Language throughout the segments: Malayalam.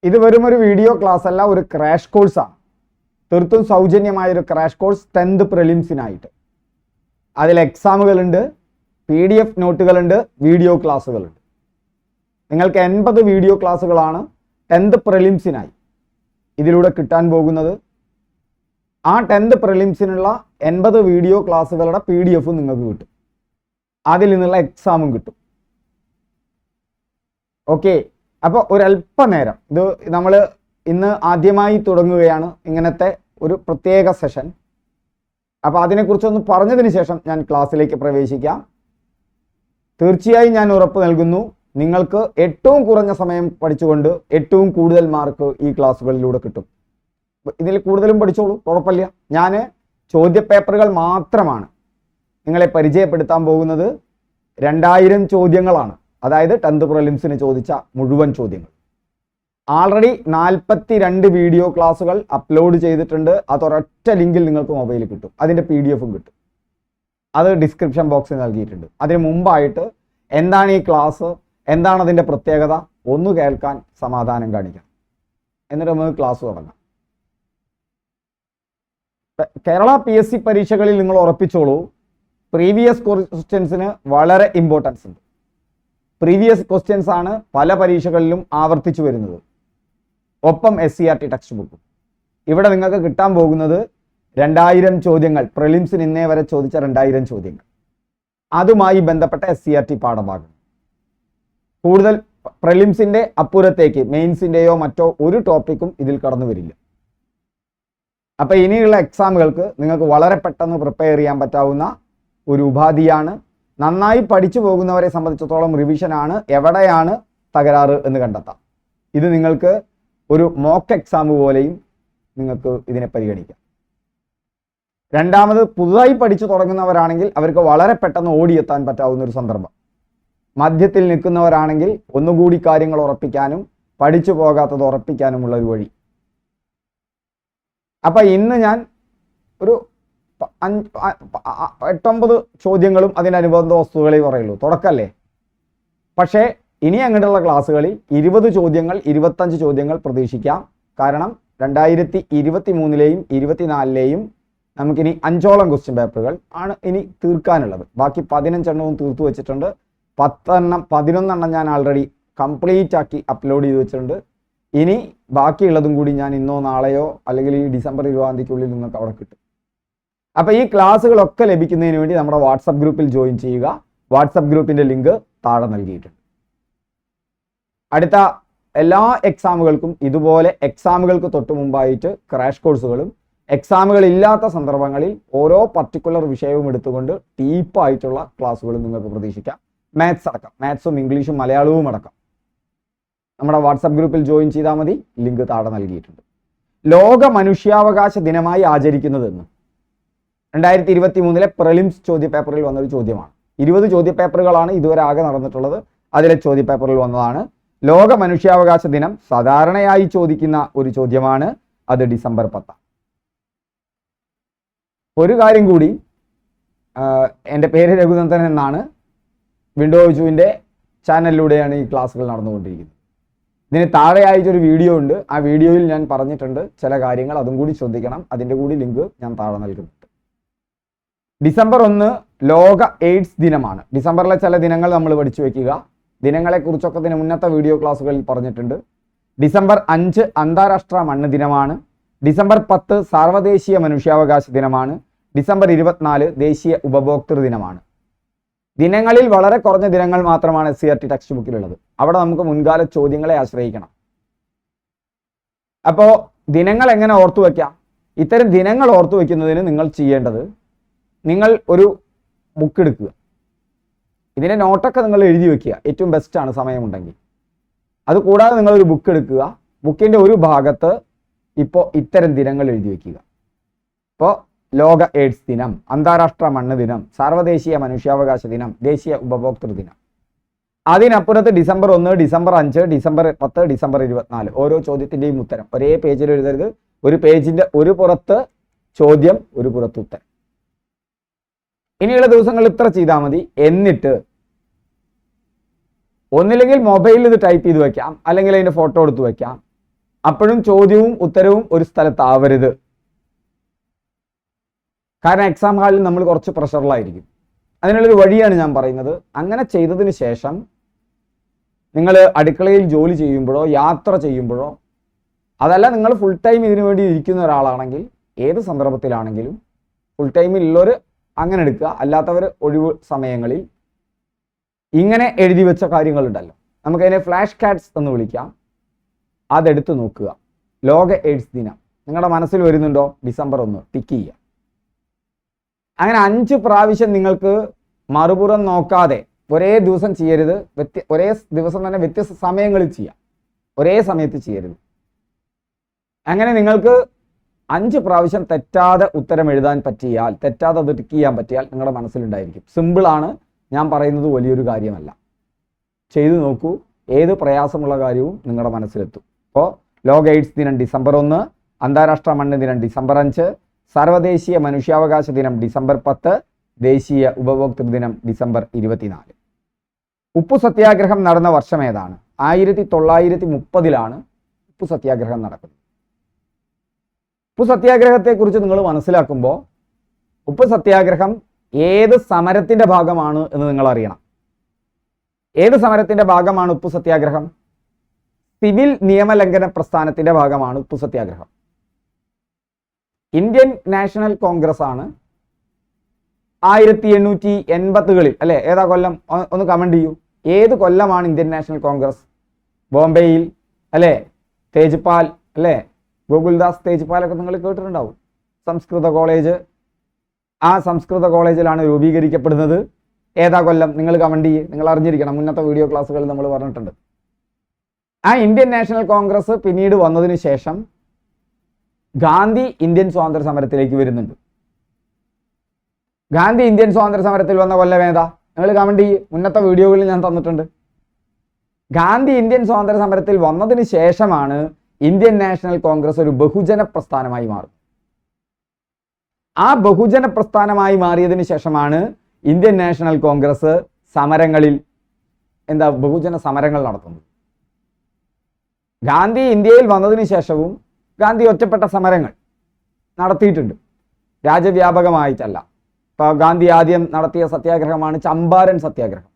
ഇത് വെറും ഒരു വീഡിയോ ക്ലാസ് അല്ല, ഒരു ക്രാഷ് കോഴ്സാണ്. തീർത്തും സൗജന്യമായ ഒരു ക്രാഷ് കോഴ്സ് 10th പ്രിലിംസിനായിട്ട്. അതിൽ എക്സാമുകളുണ്ട്, PDF നോട്ടുകളുണ്ട്, വീഡിയോ ക്ലാസ്സുകളുണ്ട്. നിങ്ങൾക്ക് 80 വീഡിയോ ക്ലാസ്സുകളാണ് 10th പ്രിലിംസിനായി ഇതിലൂടെ കിട്ടാൻ പോകുന്നത്. ആ 10th പ്രിലിംസിനുള്ള 80 വീഡിയോ ക്ലാസ്സുകളുടെ PDF നിങ്ങൾക്ക് കിട്ടും. അതിൽ നിന്നുള്ള എക്സാമും കിട്ടും. ഓക്കെ, അപ്പോൾ ഒരല്പനേരം ഇത് നമ്മൾ ഇന്ന് ആദ്യമായി തുടങ്ങുകയാണ് ഇങ്ങനത്തെ ഒരു പ്രത്യേക സെഷൻ. അപ്പോൾ അതിനെക്കുറിച്ചൊന്ന് പറഞ്ഞതിന് ശേഷം ഞാൻ ക്ലാസ്സിലേക്ക് പ്രവേശിക്കാം. തീർച്ചയായും ഞാൻ ഉറപ്പ് നൽകുന്നു, നിങ്ങൾക്ക് ഏറ്റവും കുറഞ്ഞ സമയം പഠിച്ചുകൊണ്ട് ഏറ്റവും കൂടുതൽ മാർക്ക് ഈ ക്ലാസ്സുകളിലൂടെ കിട്ടും. ഇതിൽ കൂടുതലും പഠിച്ചോളൂ, കുഴപ്പമില്ല. ഞാൻ ചോദ്യപേപ്പറുകൾ മാത്രമാണ് നിങ്ങളെ പരിചയപ്പെടുത്താൻ പോകുന്നത്. 2000 ചോദ്യങ്ങളാണ്, അതായത് 10th പ്രിലിംസിന് ചോദിച്ച മുഴുവൻ ചോദ്യങ്ങൾ. ആൾറെഡി 42 വീഡിയോ ക്ലാസ്സുകൾ അപ്ലോഡ് ചെയ്തിട്ടുണ്ട്. അതൊരൊറ്റ ലിങ്കിൽ നിങ്ങൾക്ക് മൊബൈലിൽ കിട്ടും. അതിൻ്റെ PDF-ഉം കിട്ടും. അത് ഡിസ്ക്രിപ്ഷൻ ബോക്സിൽ നൽകിയിട്ടുണ്ട്. അതിന് മുമ്പായിട്ട് എന്താണ് ഈ ക്ലാസ്, എന്താണ് അതിൻ്റെ പ്രത്യേകത, ഒന്ന് കേൾക്കാൻ സമാധാനം കാണിക്കാം. എന്നിട്ട് നമുക്ക് ക്ലാസ് തുടങ്ങാം. കേരള PSC പരീക്ഷകളിൽ നിങ്ങൾ ഉറപ്പിച്ചോളൂ, പ്രീവിയസ് ക്വസ്റ്റ്യൻസിന് വളരെ ഇമ്പോർട്ടൻസ് ഉണ്ട്. പ്രീവിയസ് ക്വസ്റ്റ്യൻസ് ആണ് പല പരീക്ഷകളിലും ആവർത്തിച്ചു വരുന്നത്. ഒപ്പം SCERT ടെക്സ്റ്റ് ബുക്കും. ഇവിടെ നിങ്ങൾക്ക് കിട്ടാൻ പോകുന്നത് 2000 ചോദ്യങ്ങൾ, പ്രിലിംസിന് ഇന്നേ വരെ ചോദിച്ച 2000 ചോദ്യങ്ങൾ. അതുമായി ബന്ധപ്പെട്ട SCERT പാഠഭാഗം. കൂടുതൽ പ്രിലിംസിന്റെ അപ്പുറത്തേക്ക് മെയിൻസിന്റെയോ മറ്റോ ഒരു ടോപ്പിക്കും ഇതിൽ കടന്നു വരില്ല. അപ്പോൾ ഇനിയുള്ള എക്സാമുകൾക്ക് നിങ്ങൾക്ക് വളരെ പെട്ടെന്ന് പ്രിപ്പയർ ചെയ്യാൻ പറ്റാവുന്ന ഒരു ഉപാധിയാണ്. നന്നായി പഠിച്ചു പോകുന്നവരെ സംബന്ധിച്ചിടത്തോളം റിവിഷനാണ് എവിടെയാണ് തകരാറ് എന്ന് കണ്ടെത്താം. ഇത് നിങ്ങൾക്ക് ഒരു മോക്ക് എക്സാം പോലെയും നിങ്ങൾക്ക് ഇതിനെ പരിഗണിക്കാം. രണ്ടാമത്, പുതുതായി പഠിച്ചു തുടങ്ങുന്നവരാണെങ്കിൽ അവർക്ക് വളരെ പെട്ടെന്ന് ഓടിയെത്താൻ പറ്റാവുന്ന ഒരു സന്ദർഭം. മധ്യത്തിൽ നിൽക്കുന്നവരാണെങ്കിൽ ഒന്നുകൂടി കാര്യങ്ങൾ ഉറപ്പിക്കാനും പഠിച്ചു പോകാത്തത് ഉറപ്പിക്കാനുമുള്ള ഒരു വഴി. അപ്പം ഇന്ന് ഞാൻ ഒരു 8-9 ചോദ്യങ്ങളും അതിനനുബന്ധ വസ്തുക്കളെ പറയുള്ളൂ. തുടക്കമല്ലേ? പക്ഷേ ഇനി അങ്ങോട്ടുള്ള ക്ലാസ്സുകളിൽ 20 ചോദ്യങ്ങൾ 25 ചോദ്യങ്ങൾ പ്രതീക്ഷിക്കാം. കാരണം 2023-ലെയും 24-ലെയും നമുക്കിനി 5ഓളം ക്വസ്റ്റ്യൻ പേപ്പറുകൾ ആണ് ഇനി തീർക്കാനുള്ളത്. ബാക്കി 15 എണ്ണവും തീർത്തു വെച്ചിട്ടുണ്ട്. 11 ഞാൻ ആൾറെഡി കംപ്ലീറ്റ് ആക്കി അപ്ലോഡ് ചെയ്ത് വെച്ചിട്ടുണ്ട്. ഇനി ബാക്കിയുള്ളതും കൂടി ഞാൻ ഇന്നോ നാളെയോ അല്ലെങ്കിൽ ഈ ഡിസംബർ 20-ാം തീയതിക്കുള്ളിൽ നിങ്ങൾക്ക് അവിടെ കിട്ടും. അപ്പോൾ ഈ ക്ലാസ്സുകളൊക്കെ ലഭിക്കുന്നതിന് വേണ്ടി നമ്മുടെ വാട്സപ്പ് ഗ്രൂപ്പിൽ ജോയിൻ ചെയ്യുക. വാട്സപ്പ് ഗ്രൂപ്പിൻ്റെ ലിങ്ക് താഴെ നൽകിയിട്ടുണ്ട്. അടുത്ത എല്ലാ എക്സാമുകൾക്കും ഇതുപോലെ എക്സാമുകൾക്ക് തൊട്ട് മുമ്പായിട്ട് ക്രാഷ് കോഴ്സുകളും, എക്സാമുകൾ ഇല്ലാത്ത സന്ദർഭങ്ങളിൽ ഓരോ പർട്ടിക്കുലർ വിഷയവും എടുത്തുകൊണ്ട് ഡീപ്പായിട്ടുള്ള ക്ലാസ്സുകളും നിങ്ങൾക്ക് പ്രതീക്ഷിക്കാം. മാത്സ് അടക്കം, മാത്സും ഇംഗ്ലീഷും മലയാളവും അടക്കം നമ്മുടെ വാട്സപ്പ് ഗ്രൂപ്പിൽ ജോയിൻ ചെയ്താൽ മതി. ലിങ്ക് താഴെ നൽകിയിട്ടുണ്ട്. ലോക മനുഷ്യാവകാശ ദിനമായി ആചരിക്കുന്നതെന്ന് 2023-ലെ പ്രിലിംസ് ചോദ്യപേപ്പറിൽ വന്നൊരു ചോദ്യമാണ്. 20 ചോദ്യപേപ്പറുകളാണ് ഇതുവരെ ആകെ നടന്നിട്ടുള്ളത്. അതിലെ ചോദ്യപേപ്പറിൽ വന്നതാണ്. ലോക മനുഷ്യാവകാശ ദിനം സാധാരണയായി ചോദിക്കുന്ന ഒരു ചോദ്യമാണ്. അത് ഡിസംബർ 10. ഒരു കാര്യം കൂടി, എൻ്റെ പേര് രഘുനന്ദൻ എന്നാണ്. വിൻഡോസ് 2-ന്റെ ചാനലിലൂടെയാണ് ഈ ക്ലാസ്സുകൾ നടന്നുകൊണ്ടിരിക്കുന്നത്. ഇതിന് താഴെയായിട്ടൊരു വീഡിയോ ഉണ്ട്. ആ വീഡിയോയിൽ ഞാൻ പറഞ്ഞിട്ടുണ്ട് ചില കാര്യങ്ങൾ, അതും കൂടി ശ്രദ്ധിക്കണം. അതിൻ്റെ കൂടി ലിങ്ക് ഞാൻ താഴെ നൽകുന്നുണ്ട്. ഡിസംബർ 1 ലോക എയ്ഡ്സ് ദിനമാണ്. ഡിസംബറിലെ ചില ദിനങ്ങൾ നമ്മൾ പഠിച്ചു വെക്കുക. ദിനങ്ങളെക്കുറിച്ചൊക്കെ ഇതിന് മുന്നത്തെ വീഡിയോ ക്ലാസ്സുകളിൽ പറഞ്ഞിട്ടുണ്ട്. ഡിസംബർ 5 അന്താരാഷ്ട്ര മണ്ണ് ദിനമാണ്. ഡിസംബർ 10 സാർവദേശീയ മനുഷ്യാവകാശ ദിനമാണ്. ഡിസംബർ 24 ദേശീയ ഉപഭോക്തൃ ദിനമാണ്. ദിനങ്ങളിൽ വളരെ കുറഞ്ഞ ദിനങ്ങൾ മാത്രമാണ് SCERT ടെക്സ്റ്റ് ബുക്കിലുള്ളത്. അവിടെ നമുക്ക് മുൻകാല ചോദ്യങ്ങളെ ആശ്രയിക്കണം. അപ്പോൾ ദിനങ്ങൾ എങ്ങനെ ഓർത്തു വയ്ക്കാം? ഇത്തരം ദിനങ്ങൾ ഓർത്തു വയ്ക്കുന്നതിന് നിങ്ങൾ ചെയ്യേണ്ടത്, നിങ്ങൾ ഒരു ബുക്ക് എടുക്കുക. ഇതിൻ്റെ നോട്ടൊക്കെ നിങ്ങൾ എഴുതി വെക്കുക, ഏറ്റവും ബെസ്റ്റാണ് സമയമുണ്ടെങ്കിൽ. അതുകൂടാതെ നിങ്ങളൊരു ബുക്ക് എടുക്കുക. ബുക്കിൻ്റെ ഒരു ഭാഗത്ത് ഇപ്പോൾ ഇത്തരം ദിനങ്ങൾ എഴുതി വയ്ക്കുക. ഇപ്പോൾ ലോക എയ്ഡ്സ് ദിനം, അന്താരാഷ്ട്ര മണ്ണ് ദിനം, സാർവദേശീയ മനുഷ്യാവകാശ ദിനം, ദേശീയ ഉപഭോക്തൃ ദിനം. അതിനപ്പുറത്ത് ഡിസംബർ 1, ഡിസംബർ 5, ഡിസംബർ 10, ഡിസംബർ 24 ഓരോ ചോദ്യത്തിൻ്റെയും ഉത്തരം ഒരേ പേജിൽ എഴുതരുത്. ഒരു പേജിൻ്റെ ഒരു പുറത്ത് ചോദ്യം, ഒരു പുറത്ത് ഉത്തരം. ഇനിയുള്ള ദിവസങ്ങൾ ഇത്ര ചെയ്താൽ മതി. എന്നിട്ട് ഒന്നില്ലെങ്കിൽ മൊബൈലിൽ ഇത് ടൈപ്പ് ചെയ്ത് വെക്കാം, അല്ലെങ്കിൽ അതിൻ്റെ ഫോട്ടോ എടുത്ത് വെക്കാം. അപ്പോഴും ചോദ്യവും ഉത്തരവും ഒരു സ്ഥലത്താവരുത്. കാരണം എക്സാം ഹാളിൽ നമ്മൾ കുറച്ച് പ്രഷറിലായിരിക്കും. അതിനുള്ളൊരു വഴിയാണ് ഞാൻ പറയുന്നത്. അങ്ങനെ ചെയ്തതിന് ശേഷം നിങ്ങൾ അടുക്കളയിൽ ജോലി ചെയ്യുമ്പോഴോ യാത്ര ചെയ്യുമ്പോഴോ, അതല്ല നിങ്ങൾ ഫുൾ ടൈം ഇതിനു വേണ്ടി ഇരിക്കുന്ന ഒരാളാണെങ്കിൽ ഏത് സന്ദർഭത്തിലാണെങ്കിലും ഫുൾ ടൈമിലുള്ളവർ അങ്ങനെ എടുക്കുക, അല്ലാത്തവർ ഒഴിവ് സമയങ്ങളിൽ ഇങ്ങനെ എഴുതി വെച്ച കാര്യങ്ങളുണ്ടല്ലോ, നമുക്കതിനെ ഫ്ലാഷ് കാർഡ്സ് എന്ന് വിളിക്കാം, അതെടുത്ത് നോക്കുക. ലോക എയ്ഡ്സ് ദിനം നിങ്ങളുടെ മനസ്സിൽ വരുന്നുണ്ടോ? ഡിസംബർ 1 ടിക്ക് ചെയ്യുക. അങ്ങനെ 5 പ്രാവശ്യം നിങ്ങൾക്ക് മറുപുറം നോക്കാതെ ഒരേ ദിവസം ചെയ്യരുത്. ഒരേ ദിവസം തന്നെ വ്യത്യസ്ത സമയങ്ങളിൽ ചെയ്യാം, ഒരേ സമയത്ത് ചെയ്യരുത്. അങ്ങനെ നിങ്ങൾക്ക് 5 പ്രാവശ്യം തെറ്റാതെ ഉത്തരം എഴുതാൻ പറ്റിയാൽ, തെറ്റാതെ അത് ടിക്ക് ചെയ്യാൻ പറ്റിയാൽ നിങ്ങളുടെ മനസ്സിലുണ്ടായിരിക്കും. സിമ്പിളാണ്, ഞാൻ പറയുന്നത് വലിയൊരു കാര്യമല്ല. ചെയ്തു നോക്കൂ, ഏത് പ്രയാസമുള്ള കാര്യവും നിങ്ങളുടെ മനസ്സിലെത്തും. അപ്പോൾ ലോക എയ്ഡ്സ് ദിനം ഡിസംബർ 1, അന്താരാഷ്ട്ര മണ്ണ് ദിനം ഡിസംബർ 5, സർവ്വദേശീയ മനുഷ്യാവകാശ ദിനം ഡിസംബർ 10, ദേശീയ ഉപഭോക്തൃ ദിനം ഡിസംബർ 24. ഉപ്പു സത്യാഗ്രഹം നടന്ന വർഷം ഏതാണ്? 1930 ഉപ്പു സത്യാഗ്രഹം നടക്കുന്നത്. ഉപ്പു സത്യാഗ്രഹത്തെക്കുറിച്ച് നിങ്ങൾ മനസ്സിലാക്കുമ്പോൾ ഉപ്പു സത്യാഗ്രഹം ഏത് സമരത്തിന്റെ ഭാഗമാണ് എന്ന് നിങ്ങൾ അറിയണം. ഏത് സമരത്തിന്റെ ഭാഗമാണ് ഉപ്പു സത്യാഗ്രഹം? സിവിൽ നിയമലംഘന പ്രസ്ഥാനത്തിന്റെ ഭാഗമാണ് ഉപ്പു സത്യാഗ്രഹം. ഇന്ത്യൻ നാഷണൽ കോൺഗ്രസ് ആണ് 1880-കളിൽ അല്ലെ, ഏതാ കൊല്ലം ഒന്ന് കമന്റ് ചെയ്യൂ. ഏത് കൊല്ലമാണ് ഇന്ത്യൻ നാഷണൽ കോൺഗ്രസ്? ബോംബെയിൽ അല്ലെ, തേജ്പാൽ അല്ലെ, ഗോകുൽദാസ് തേജ്പാലൊക്കെ നിങ്ങൾ കേട്ടിട്ടുണ്ടാവും. സംസ്കൃത കോളേജ്, ആ സംസ്കൃത കോളേജിലാണ് രൂപീകരിക്കപ്പെടുന്നത്. ഏതാ കൊല്ലം? നിങ്ങൾ കമന്റ് ചെയ്യ്, നിങ്ങൾ അറിഞ്ഞിരിക്കണം, മുന്നത്തെ വീഡിയോ ക്ലാസ്സുകളിൽ നമ്മൾ പറഞ്ഞിട്ടുണ്ട്. ആ ഇന്ത്യൻ നാഷണൽ കോൺഗ്രസ് പിന്നീട് വന്നതിന് ശേഷം ഗാന്ധി ഇന്ത്യൻ സ്വാതന്ത്ര്യ സമരത്തിലേക്ക് വരുന്നുണ്ട്. ഗാന്ധി ഇന്ത്യൻ സ്വാതന്ത്ര്യ സമരത്തിൽ വന്ന കൊല്ലം ഏതാ? നിങ്ങൾ കമന്റ് ചെയ്യ്, മുന്നത്തെ വീഡിയോകളിൽ ഞാൻ തന്നിട്ടുണ്ട്. ഗാന്ധി ഇന്ത്യൻ സ്വാതന്ത്ര്യ സമരത്തിൽ വന്നതിന് ശേഷമാണ് ഇന്ത്യൻ നാഷണൽ കോൺഗ്രസ് ഒരു ബഹുജന പ്രസ്ഥാനമായി മാറുന്നത്. ആ ബഹുജന പ്രസ്ഥാനമായി മാറിയതിനു ശേഷമാണ് ഇന്ത്യൻ നാഷണൽ കോൺഗ്രസ് സമരങ്ങളിൽ ബഹുജന സമരങ്ങൾ നടത്തുന്നത്. ഗാന്ധി ഇന്ത്യയിൽ വന്നതിന് ശേഷവും ഗാന്ധി ഒറ്റപ്പെട്ട സമരങ്ങൾ നടത്തിയിട്ടുണ്ട്, രാജ്യവ്യാപകമായിട്ടല്ല. ഇപ്പോൾ ഗാന്ധി ആദ്യം നടത്തിയ സത്യാഗ്രഹമാണ് ചമ്പാരൻ സത്യാഗ്രഹം.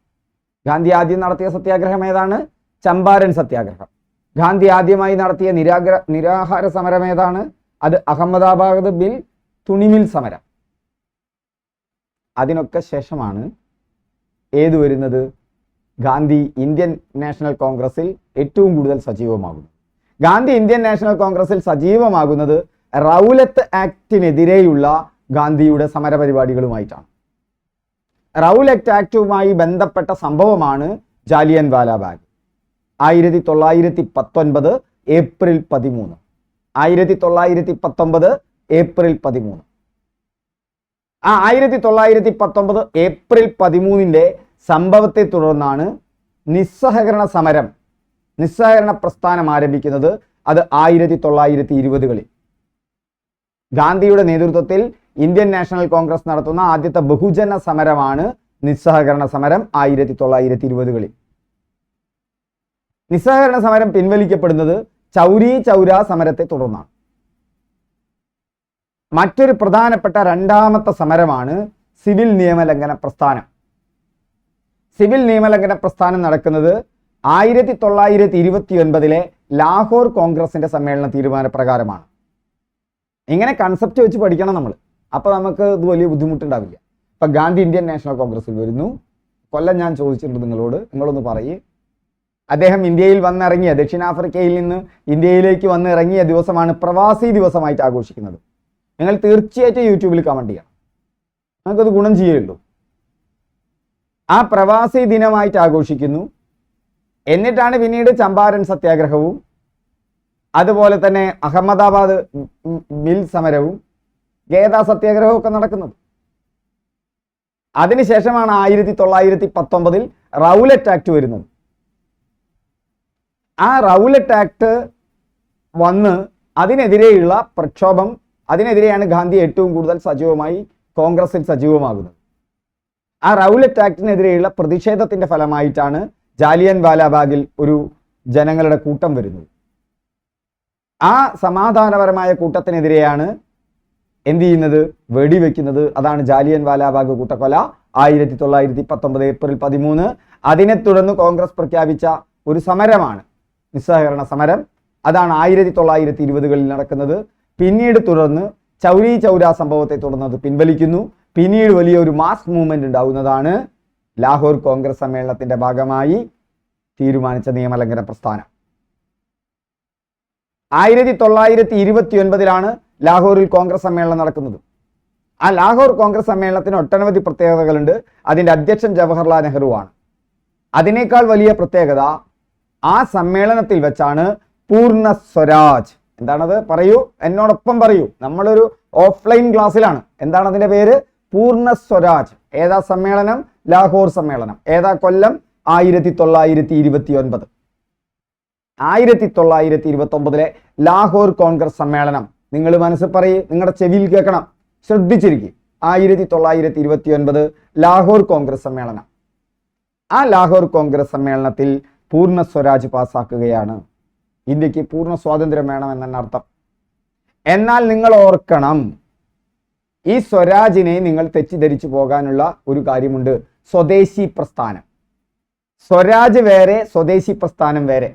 ഗാന്ധി ആദ്യം നടത്തിയ സത്യാഗ്രഹം ഏതാണ്? ചമ്പാരൻ സത്യാഗ്രഹം. ഗാന്ധി ആദ്യമായി നടത്തിയ നിരാഹാര സമരം ഏതാണ്? അത് അഹമ്മദാബാദ് ബിൽ തുണിമിൽ സമരം. അതിനൊക്കെ ശേഷമാണ് ഏത് വരുന്നത്? ഗാന്ധി ഇന്ത്യൻ നാഷണൽ കോൺഗ്രസിൽ ഏറ്റവും കൂടുതൽ സജീവമാകുന്നത്. ഗാന്ധി ഇന്ത്യൻ നാഷണൽ കോൺഗ്രസിൽ സജീവമാകുന്നത് റൗലത്ത് ആക്ടിനെതിരെയുള്ള ഗാന്ധിയുടെ സമരപരിപാടികളുമായിട്ടാണ്. റൗലറ്റ് ആക്ടുമായി ബന്ധപ്പെട്ട സംഭവമാണ് ജാലിയൻ വാലാബാഗ്. 1919 ഏപ്രിൽ 13. 1919 ഏപ്രിൽ 13. ആ 1919 ഏപ്രിൽ 13 സംഭവത്തെ തുടർന്നാണ് നിസ്സഹകരണ പ്രസ്ഥാനം ആരംഭിക്കുന്നത്. അത് 1920-കളിൽ ഗാന്ധിയുടെ നേതൃത്വത്തിൽ ഇന്ത്യൻ നാഷണൽ കോൺഗ്രസ് നടത്തുന്ന ആദ്യത്തെ ബഹുജന സമരമാണ് നിസ്സഹകരണ സമരം 1920-കളിൽ. നിസ്സഹകരണ സമരം പിൻവലിക്കപ്പെടുന്നത് ചൗരി ചൗര സമരത്തെ തുടർന്നാണ്. മറ്റൊരു പ്രധാനപ്പെട്ട രണ്ടാമത്തെ സമരമാണ് സിവിൽ നിയമലംഘന പ്രസ്ഥാനം. സിവിൽ നിയമലംഘന പ്രസ്ഥാനം നടക്കുന്നത് 1929 ലാഹോർ കോൺഗ്രസിന്റെ സമ്മേളന തീരുമാനപ്രകാരമാണ്. ഇങ്ങനെ കൺസെപ്റ്റ് വെച്ച് പഠിക്കണം നമ്മൾ, അപ്പോൾ നമുക്ക് ഇത് വലിയ ബുദ്ധിമുട്ടുണ്ടാവില്ല. ഇപ്പൊ ഗാന്ധി ഇന്ത്യൻ നാഷണൽ കോൺഗ്രസിൽ വരുന്നു. കൊല്ലം ഞാൻ ചോദിച്ചിട്ടുണ്ട് നിങ്ങളോട്, നിങ്ങളൊന്ന് പറയേ. അദ്ദേഹം ഇന്ത്യയിൽ വന്നിറങ്ങിയ, ദക്ഷിണാഫ്രിക്കയിൽ നിന്ന് ഇന്ത്യയിലേക്ക് വന്നിറങ്ങിയ ദിവസമാണ് പ്രവാസി ദിവസമായിട്ട് ആഘോഷിക്കുന്നത്. നിങ്ങൾ തീർച്ചയായിട്ടും യൂട്യൂബിൽ കമന്റ് ചെയ്യണം, നമുക്കത് ഗുണം ചെയ്യുള്ളൂ. ആ പ്രവാസി ദിനമായിട്ട് ആഘോഷിക്കുന്നു. എന്നിട്ടാണ് പിന്നീട് ചമ്പാരൻ സത്യാഗ്രഹവും അതുപോലെ തന്നെ അഹമ്മദാബാദ് മിൽ സമരവും ഗേദാ സത്യാഗ്രഹവും ഒക്കെ നടക്കുന്നത്. അതിനുശേഷമാണ് 1919 റൗലറ്റ് ആക്ട് വരുന്നത്. ആ റൗലറ്റ് ആക്ട് വന്ന് അതിനെതിരെയുള്ള പ്രക്ഷോഭം, അതിനെതിരെയാണ് ഗാന്ധി ഏറ്റവും കൂടുതൽ സജീവമായി കോൺഗ്രസിൽ സജീവമാകുന്നത്. ആ റൗലറ്റ് ആക്ടിനെതിരെയുള്ള പ്രതിഷേധത്തിന്റെ ഫലമായിട്ടാണ് ജാലിയൻ വാലാബാഗിൽ ഒരു ജനങ്ങളുടെ കൂട്ടം വരുന്നത്. ആ സമാധാനപരമായ കൂട്ടത്തിനെതിരെയാണ് എന്ത് ചെയ്യുന്നത്? വെടിവെക്കുന്നത്. അതാണ് ജാലിയൻ വാലാബാഗ് കൂട്ടക്കൊല 1919 ഏപ്രിൽ 13. അതിനെ തുടർന്ന് കോൺഗ്രസ് പ്രഖ്യാപിച്ച ഒരു സമരമാണ് നിസ്സഹകരണ സമരം. അതാണ് 1920കളിൽ നടക്കുന്നത്. പിന്നീട് തുടർന്ന് ചൗരി ചൗര സംഭവത്തെ തുടർന്ന് അത് പിൻവലിക്കുന്നു. പിന്നീട് വലിയൊരു മാസ് മൂവ്മെന്റ് ഉണ്ടാവുന്നതാണ് ലാഹോർ കോൺഗ്രസ് സമ്മേളനത്തിന്റെ ഭാഗമായി തീരുമാനിച്ച നിയമലംഘന പ്രസ്ഥാനം. 1929 ലാഹോറിൽ കോൺഗ്രസ് സമ്മേളനം നടക്കുന്നത്. ആ ലാഹോർ കോൺഗ്രസ് സമ്മേളനത്തിന് ഒട്ടനവധി പ്രത്യേകതകളുണ്ട്. അതിൻ്റെ അധ്യക്ഷൻ ജവഹർലാൽ നെഹ്റു ആണ്. അതിനേക്കാൾ വലിയ പ്രത്യേകത, ആ സമ്മേളനത്തിൽ വെച്ചാണ് പൂർണ്ണ സ്വരാജ്, എന്താണത്? പറയൂ, എന്നോടൊപ്പം പറയൂ. നമ്മളൊരു ഓഫ്ലൈൻ ക്ലാസ്സിലാണ്. എന്താണ് അതിൻ്റെ പേര്? പൂർണ്ണ സ്വരാജ്. ഏതാ സമ്മേളനം? ലാഹോർ സമ്മേളനം. ഏതാ കൊല്ലം? 1929. 1929 ലാഹോർ കോൺഗ്രസ് സമ്മേളനം. നിങ്ങൾ മനസ്സിൽ പറയ്, നിങ്ങളുടെ ചെവിയിൽ കേൾക്കണം, ശ്രദ്ധിച്ചിരിക്കും. 1929 ലാഹോർ കോൺഗ്രസ് സമ്മേളനം. ആ ലാഹോർ കോൺഗ്രസ് സമ്മേളനത്തിൽ പൂർണ്ണ സ്വരാജ് പാസ്സാക്കുകയാണ്. ഇന്ത്യക്ക് പൂർണ്ണ സ്വാതന്ത്ര്യം വേണമെന്നാണ് അർത്ഥം. എന്നാൽ നിങ്ങൾ ഓർക്കണം, ഈ സ്വരാജിനെ നിങ്ങൾ തെറ്റിദ്ധരിച്ചു പോകാനുള്ള ഒരു കാര്യമുണ്ട്. സ്വദേശി പ്രസ്ഥാനം. സ്വരാജ് വേറെ, സ്വദേശി പ്രസ്ഥാനം വേറെ.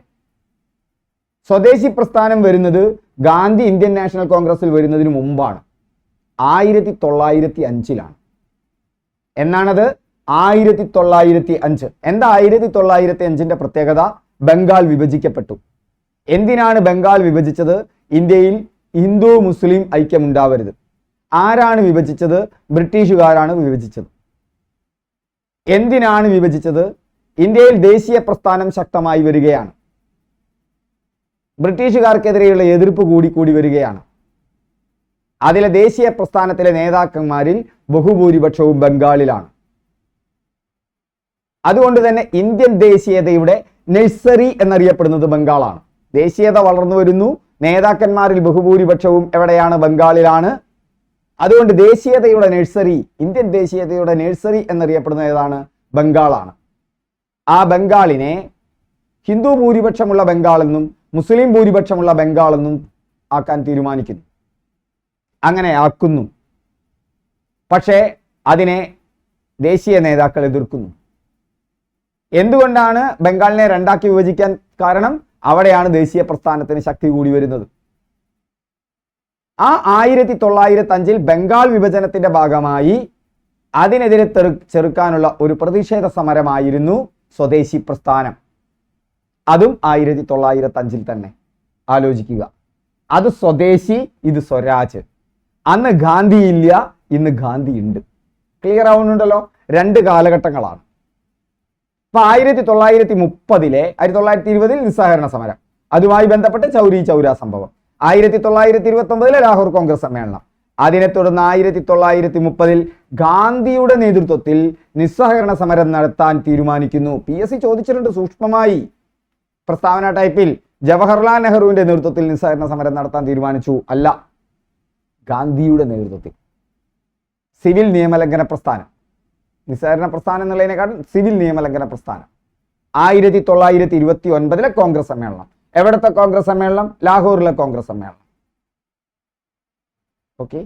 സ്വദേശി പ്രസ്ഥാനം വരുന്നത് ഗാന്ധി ഇന്ത്യൻ നാഷണൽ കോൺഗ്രസിൽ വരുന്നതിന് മുമ്പാണ്. 1905 എന്നാണത്? 1905. എന്താ 1905ന്റെ പ്രത്യേകത? ബംഗാൾ വിഭജിക്കപ്പെട്ടു. എന്തിനാണ് ബംഗാൾ വിഭജിച്ചത്? ഇന്ത്യയിൽ ഹിന്ദു മുസ്ലിം ഐക്യമുണ്ടാവരുത്. ആരാണ് വിഭജിച്ചത്? ബ്രിട്ടീഷുകാരാണ് വിഭജിച്ചത്. എന്തിനാണ് വിഭജിച്ചത്? ഇന്ത്യയിൽ ദേശീയ പ്രസ്ഥാനം ശക്തമായി വരികയാണ്. ബ്രിട്ടീഷുകാർക്കെതിരെയുള്ള എതിർപ്പ് കൂടി വരികയാണ്. അതിലെ ദേശീയ പ്രസ്ഥാനത്തിലെ നേതാക്കന്മാരിൽ ബഹുഭൂരിപക്ഷവും ബംഗാളിലാണ്. അതുകൊണ്ട് തന്നെ ഇന്ത്യൻ ദേശീയതയുടെ നഴ്സറി എന്നറിയപ്പെടുന്നത് ബംഗാളാണ്. ദേശീയത വളർന്നു വരുന്നു. നേതാക്കന്മാരിൽ ബഹുഭൂരിപക്ഷവും എവിടെയാണ്? ബംഗാളിലാണ്. അതുകൊണ്ട് ദേശീയതയുടെ നഴ്സറി, ഇന്ത്യൻ ദേശീയതയുടെ നഴ്സറി എന്നറിയപ്പെടുന്ന ഏതാണ്? ബംഗാളാണ്. ആ ബംഗാളിനെ ഹിന്ദു ഭൂരിപക്ഷമുള്ള ബംഗാളെന്നും മുസ്ലിം ഭൂരിപക്ഷമുള്ള ബംഗാളെന്നും ആക്കാൻ തീരുമാനിക്കുന്നു. അങ്ങനെ ആക്കുന്നു. പക്ഷേ അതിനെ ദേശീയ നേതാക്കൾ എതിർക്കുന്നു. എന്തുകൊണ്ടാണ് ബംഗാളിനെ രണ്ടാക്കി വിഭജിക്കാൻ കാരണം? അവിടെയാണ് ദേശീയ പ്രസ്ഥാനത്തിന് ശക്തി കൂടി വരുന്നത്. ആ 1905 ബംഗാൾ വിഭജനത്തിന്റെ ഭാഗമായി അതിനെതിരെ ചെറുക്കാനുള്ള ഒരു പ്രതിഷേധ സമരമായിരുന്നു സ്വദേശി പ്രസ്ഥാനം. അതും 1905 തന്നെ. ആലോചിക്കുക, അത് സ്വദേശി, ഇത് സ്വരാജ്. അന്ന് ഗാന്ധി ഇല്ല, ഇന്ന് ഗാന്ധി ഉണ്ട്. ക്ലിയർ ആവുന്നുണ്ടല്ലോ? രണ്ട് കാലഘട്ടങ്ങളാണ്. അപ്പൊ 1930 1920 നിസ്സഹകരണ സമരം, അതുമായി ബന്ധപ്പെട്ട് ചൗരി ചൗര സംഭവം. 1929 ലാഹോർ കോൺഗ്രസ് സമ്മേളനം. അതിനെ തുടർന്ന് 1930 ഗാന്ധിയുടെ നേതൃത്വത്തിൽ നിസ്സഹകരണ സമരം നടത്താൻ തീരുമാനിക്കുന്നു. PSC ചോദിച്ചിട്ടുണ്ട് സൂക്ഷ്മമായി പ്രസ്താവന ടൈപ്പിൽ. ജവഹർലാൽ നെഹ്റുവിന്റെ നേതൃത്വത്തിൽ നിസ്സഹകരണ സമരം നടത്താൻ തീരുമാനിച്ചു. അല്ല, ഗാന്ധിയുടെ നേതൃത്വത്തിൽ. സിവിൽ നിയമലംഘന പ്രസ്ഥാനം, നിസ്സഹകരണ പ്രസ്ഥാനം എന്നുള്ളതിനെക്കാളും സിവിൽ നിയമലംഘന പ്രസ്ഥാനം. 1929 കോൺഗ്രസ് സമ്മേളനം. എവിടത്തെ കോൺഗ്രസ് സമ്മേളനം? ലാഹോറിലെ കോൺഗ്രസ് സമ്മേളനം. ഓക്കെ,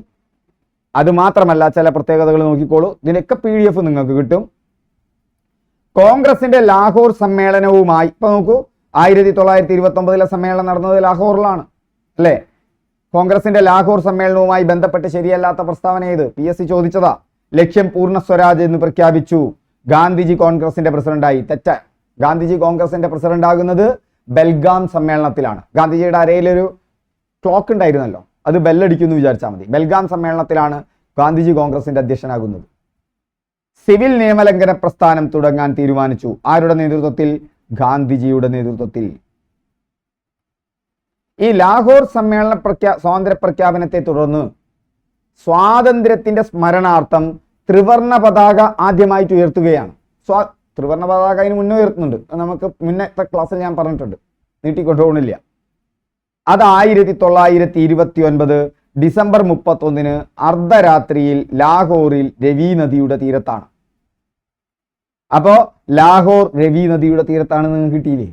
അത് മാത്രമല്ല, ചില പ്രത്യേകതകൾ നോക്കിക്കോളൂ. ഇതിനൊക്കെ PDF നിങ്ങൾക്ക് കിട്ടും. കോൺഗ്രസിന്റെ ലാഹോർ സമ്മേളനവുമായി ഇപ്പൊ നോക്കൂ, 1929 സമ്മേളനം നടന്നത് ലാഹോറിലാണ് അല്ലേ? കോൺഗ്രസിന്റെ ലാഹോർ സമ്മേളനവുമായി ബന്ധപ്പെട്ട് ശരിയല്ലാത്ത പ്രസ്താവന ഏത്? PSC ചോദിച്ചതാ. ലക്ഷ്യം പൂർണ്ണ സ്വരാജ് എന്ന് പ്രഖ്യാപിച്ചു. ഗാന്ധിജി കോൺഗ്രസിന്റെ പ്രസിഡന്റായി. തെറ്റ. ഗാന്ധിജി കോൺഗ്രസിന്റെ പ്രസിഡന്റ് ആകുന്നത് ബെൽഗാം സമ്മേളനത്തിലാണ്. ഗാന്ധിജിയുടെ അരയിലൊരു ക്ലോക്ക് ഉണ്ടായിരുന്നല്ലോ, അത് ബെല്ലടിക്കുന്നു വിചാരിച്ചാൽ മതി. ബെൽഗാം സമ്മേളനത്തിലാണ് ഗാന്ധിജി കോൺഗ്രസിന്റെ അധ്യക്ഷനാകുന്നത്. സിവിൽ നിയമലംഘന പ്രസ്ഥാനം തുടങ്ങാൻ തീരുമാനിച്ചു. ആരുടെ നേതൃത്വത്തിൽ? ഗാന്ധിജിയുടെ നേതൃത്വത്തിൽ. ഈ ലാഹോർ സമ്മേളന സ്വാതന്ത്ര്യ പ്രഖ്യാപനത്തെ തുടർന്ന് സ്വാതന്ത്ര്യത്തിന്റെ സ്മരണാർത്ഥം ത്രിവർണ പതാക ആദ്യമായിട്ട് ഉയർത്തുകയാണ്. ത്രിവർണ പതാക അതിന് മുന്നേ ഉയർത്തുന്നുണ്ട്, നമുക്ക് മുന്നത്തെ ക്ലാസ്സിൽ ഞാൻ പറഞ്ഞിട്ടുണ്ട്, നീട്ടിക്കൊണ്ടുപോകണില്ല. അത് 1929 ഡിസംബർ 31 അർദ്ധരാത്രിയിൽ ലാഹോറിൽ രവി നദിയുടെ തീരത്താണ്. അപ്പോ ലാഹോർ രവി നദിയുടെ തീരത്താണ്. നിങ്ങൾക്ക് കിട്ടിയില്ലേ?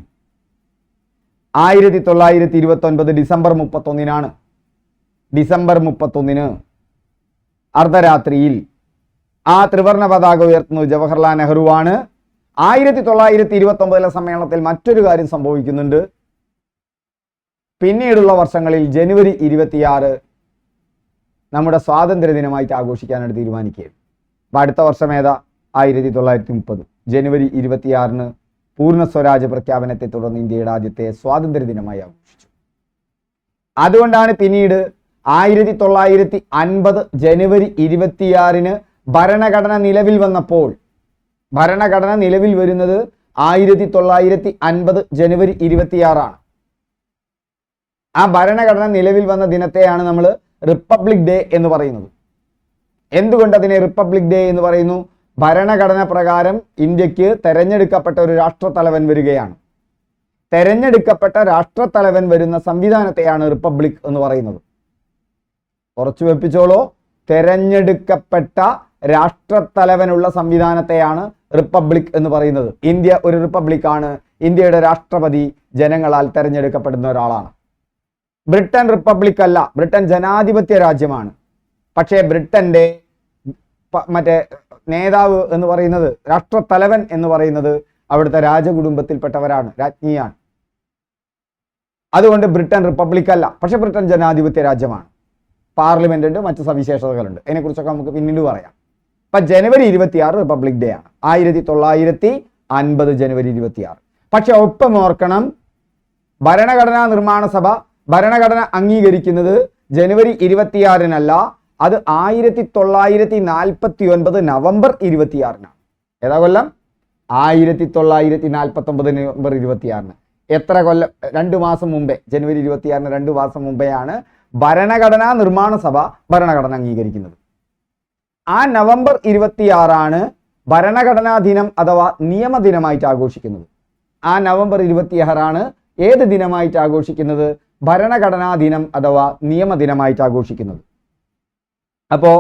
1929 ഡിസംബർ 31 ഡിസംബർ 31 അർദ്ധരാത്രിയിൽ ആ ത്രിവർണ പതാക ഉയർത്തുന്നത് ജവഹർലാൽ നെഹ്റുവാണ്. 1929 സമ്മേളനത്തിൽ മറ്റൊരു കാര്യം സംഭവിക്കുന്നുണ്ട്. പിന്നീടുള്ള വർഷങ്ങളിൽ ജനുവരി 26 നമ്മുടെ സ്വാതന്ത്ര്യ ദിനമായിട്ട് ആഘോഷിക്കാനായിട്ട് തീരുമാനിക്കുകയാണ്. അപ്പം അടുത്ത വർഷം ഏതാ? 1930 ജനുവരി 26 പൂർണ്ണ സ്വരാജ് പ്രഖ്യാപനത്തെ തുടർന്ന് ഇന്ത്യയുടെ ആദ്യത്തെ സ്വാതന്ത്ര്യ ദിനമായി ആഘോഷിച്ചു. അതുകൊണ്ടാണ് പിന്നീട് 1950 ജനുവരി 26 ഭരണഘടന നിലവിൽ വന്നപ്പോൾ, ഭരണഘടന നിലവിൽ വരുന്നത് 1950 ജനുവരി 26 ആ ഭരണഘടന നിലവിൽ വന്ന ദിനത്തെയാണ് നമ്മൾ റിപ്പബ്ലിക് ഡേ എന്ന് പറയുന്നത്. എന്തുകൊണ്ട് അതിനെ റിപ്പബ്ലിക് ഡേ എന്ന് പറയുന്നു? ഭരണഘടന പ്രകാരം ഇന്ത്യക്ക് തെരഞ്ഞെടുക്കപ്പെട്ട ഒരു രാഷ്ട്രത്തലവൻ വരികയാണ്. തെരഞ്ഞെടുക്കപ്പെട്ട രാഷ്ട്രത്തലവൻ വരുന്ന സംവിധാനത്തെയാണ് റിപ്പബ്ലിക് എന്ന് പറയുന്നത്. കുറച്ചു വെപ്പിച്ചോളൂ, തെരഞ്ഞെടുക്കപ്പെട്ട രാഷ്ട്രത്തലവനുള്ള സംവിധാനത്തെയാണ് റിപ്പബ്ലിക് എന്ന് പറയുന്നത്. ഇന്ത്യ ഒരു റിപ്പബ്ലിക്കാണ്. ഇന്ത്യയുടെ രാഷ്ട്രപതി ജനങ്ങളാൽ തെരഞ്ഞെടുക്കപ്പെടുന്ന ഒരാളാണ്. ബ്രിട്ടൻ റിപ്പബ്ലിക് അല്ല, ബ്രിട്ടൻ ജനാധിപത്യ രാജ്യമാണ്. പക്ഷേ ബ്രിട്ടന്റെ മറ്റേ നേതാവ് എന്ന് പറയുന്നത്, രാഷ്ട്രത്തലവൻ എന്ന് പറയുന്നത് അവിടുത്തെ രാജകുടുംബത്തിൽപ്പെട്ടവരാണ്, രാജ്ഞിയാണ്. അതുകൊണ്ട് ബ്രിട്ടൻ റിപ്പബ്ലിക് അല്ല. പക്ഷെ ബ്രിട്ടൻ ജനാധിപത്യ രാജ്യമാണ്. പാർലമെന്റ് ഉണ്ട്, മറ്റു സവിശേഷതകളുണ്ട്. അതിനെക്കുറിച്ചൊക്കെ നമുക്ക് പിന്നീട് പറയാം. അപ്പൊ ജനുവരി 26 റിപ്പബ്ലിക് ഡേ ആണ്. 1950 ജനുവരി 26. പക്ഷെ ഒപ്പം ഓർക്കണം, ഭരണഘടനാ നിർമ്മാണ സഭ ഭരണഘടന അംഗീകരിക്കുന്നത് ജനുവരി 26 അത് 1949 നവംബർ 26 ഏതാ കൊല്ലം? 1949 നവംബർ 26. എത്ര കൊല്ലം? 2 മാസം മുമ്പേ, ജനുവരി 26 2 മാസം മുമ്പെയാണ് ഭരണഘടനാ നിർമ്മാണ സഭ ഭരണഘടന അംഗീകരിക്കുന്നത്. ആ നവംബർ 26 ഭരണഘടനാ ദിനം അഥവാ നിയമദിനമായിട്ട് ആഘോഷിക്കുന്നത്. ആ നവംബർ 26 ഏത് ദിനമായിട്ട് ആഘോഷിക്കുന്നത്? ഭരണഘടനാ ദിനം അഥവാ നിയമദിനമായിട്ട് ആഘോഷിക്കുന്നത്. അപ്പോ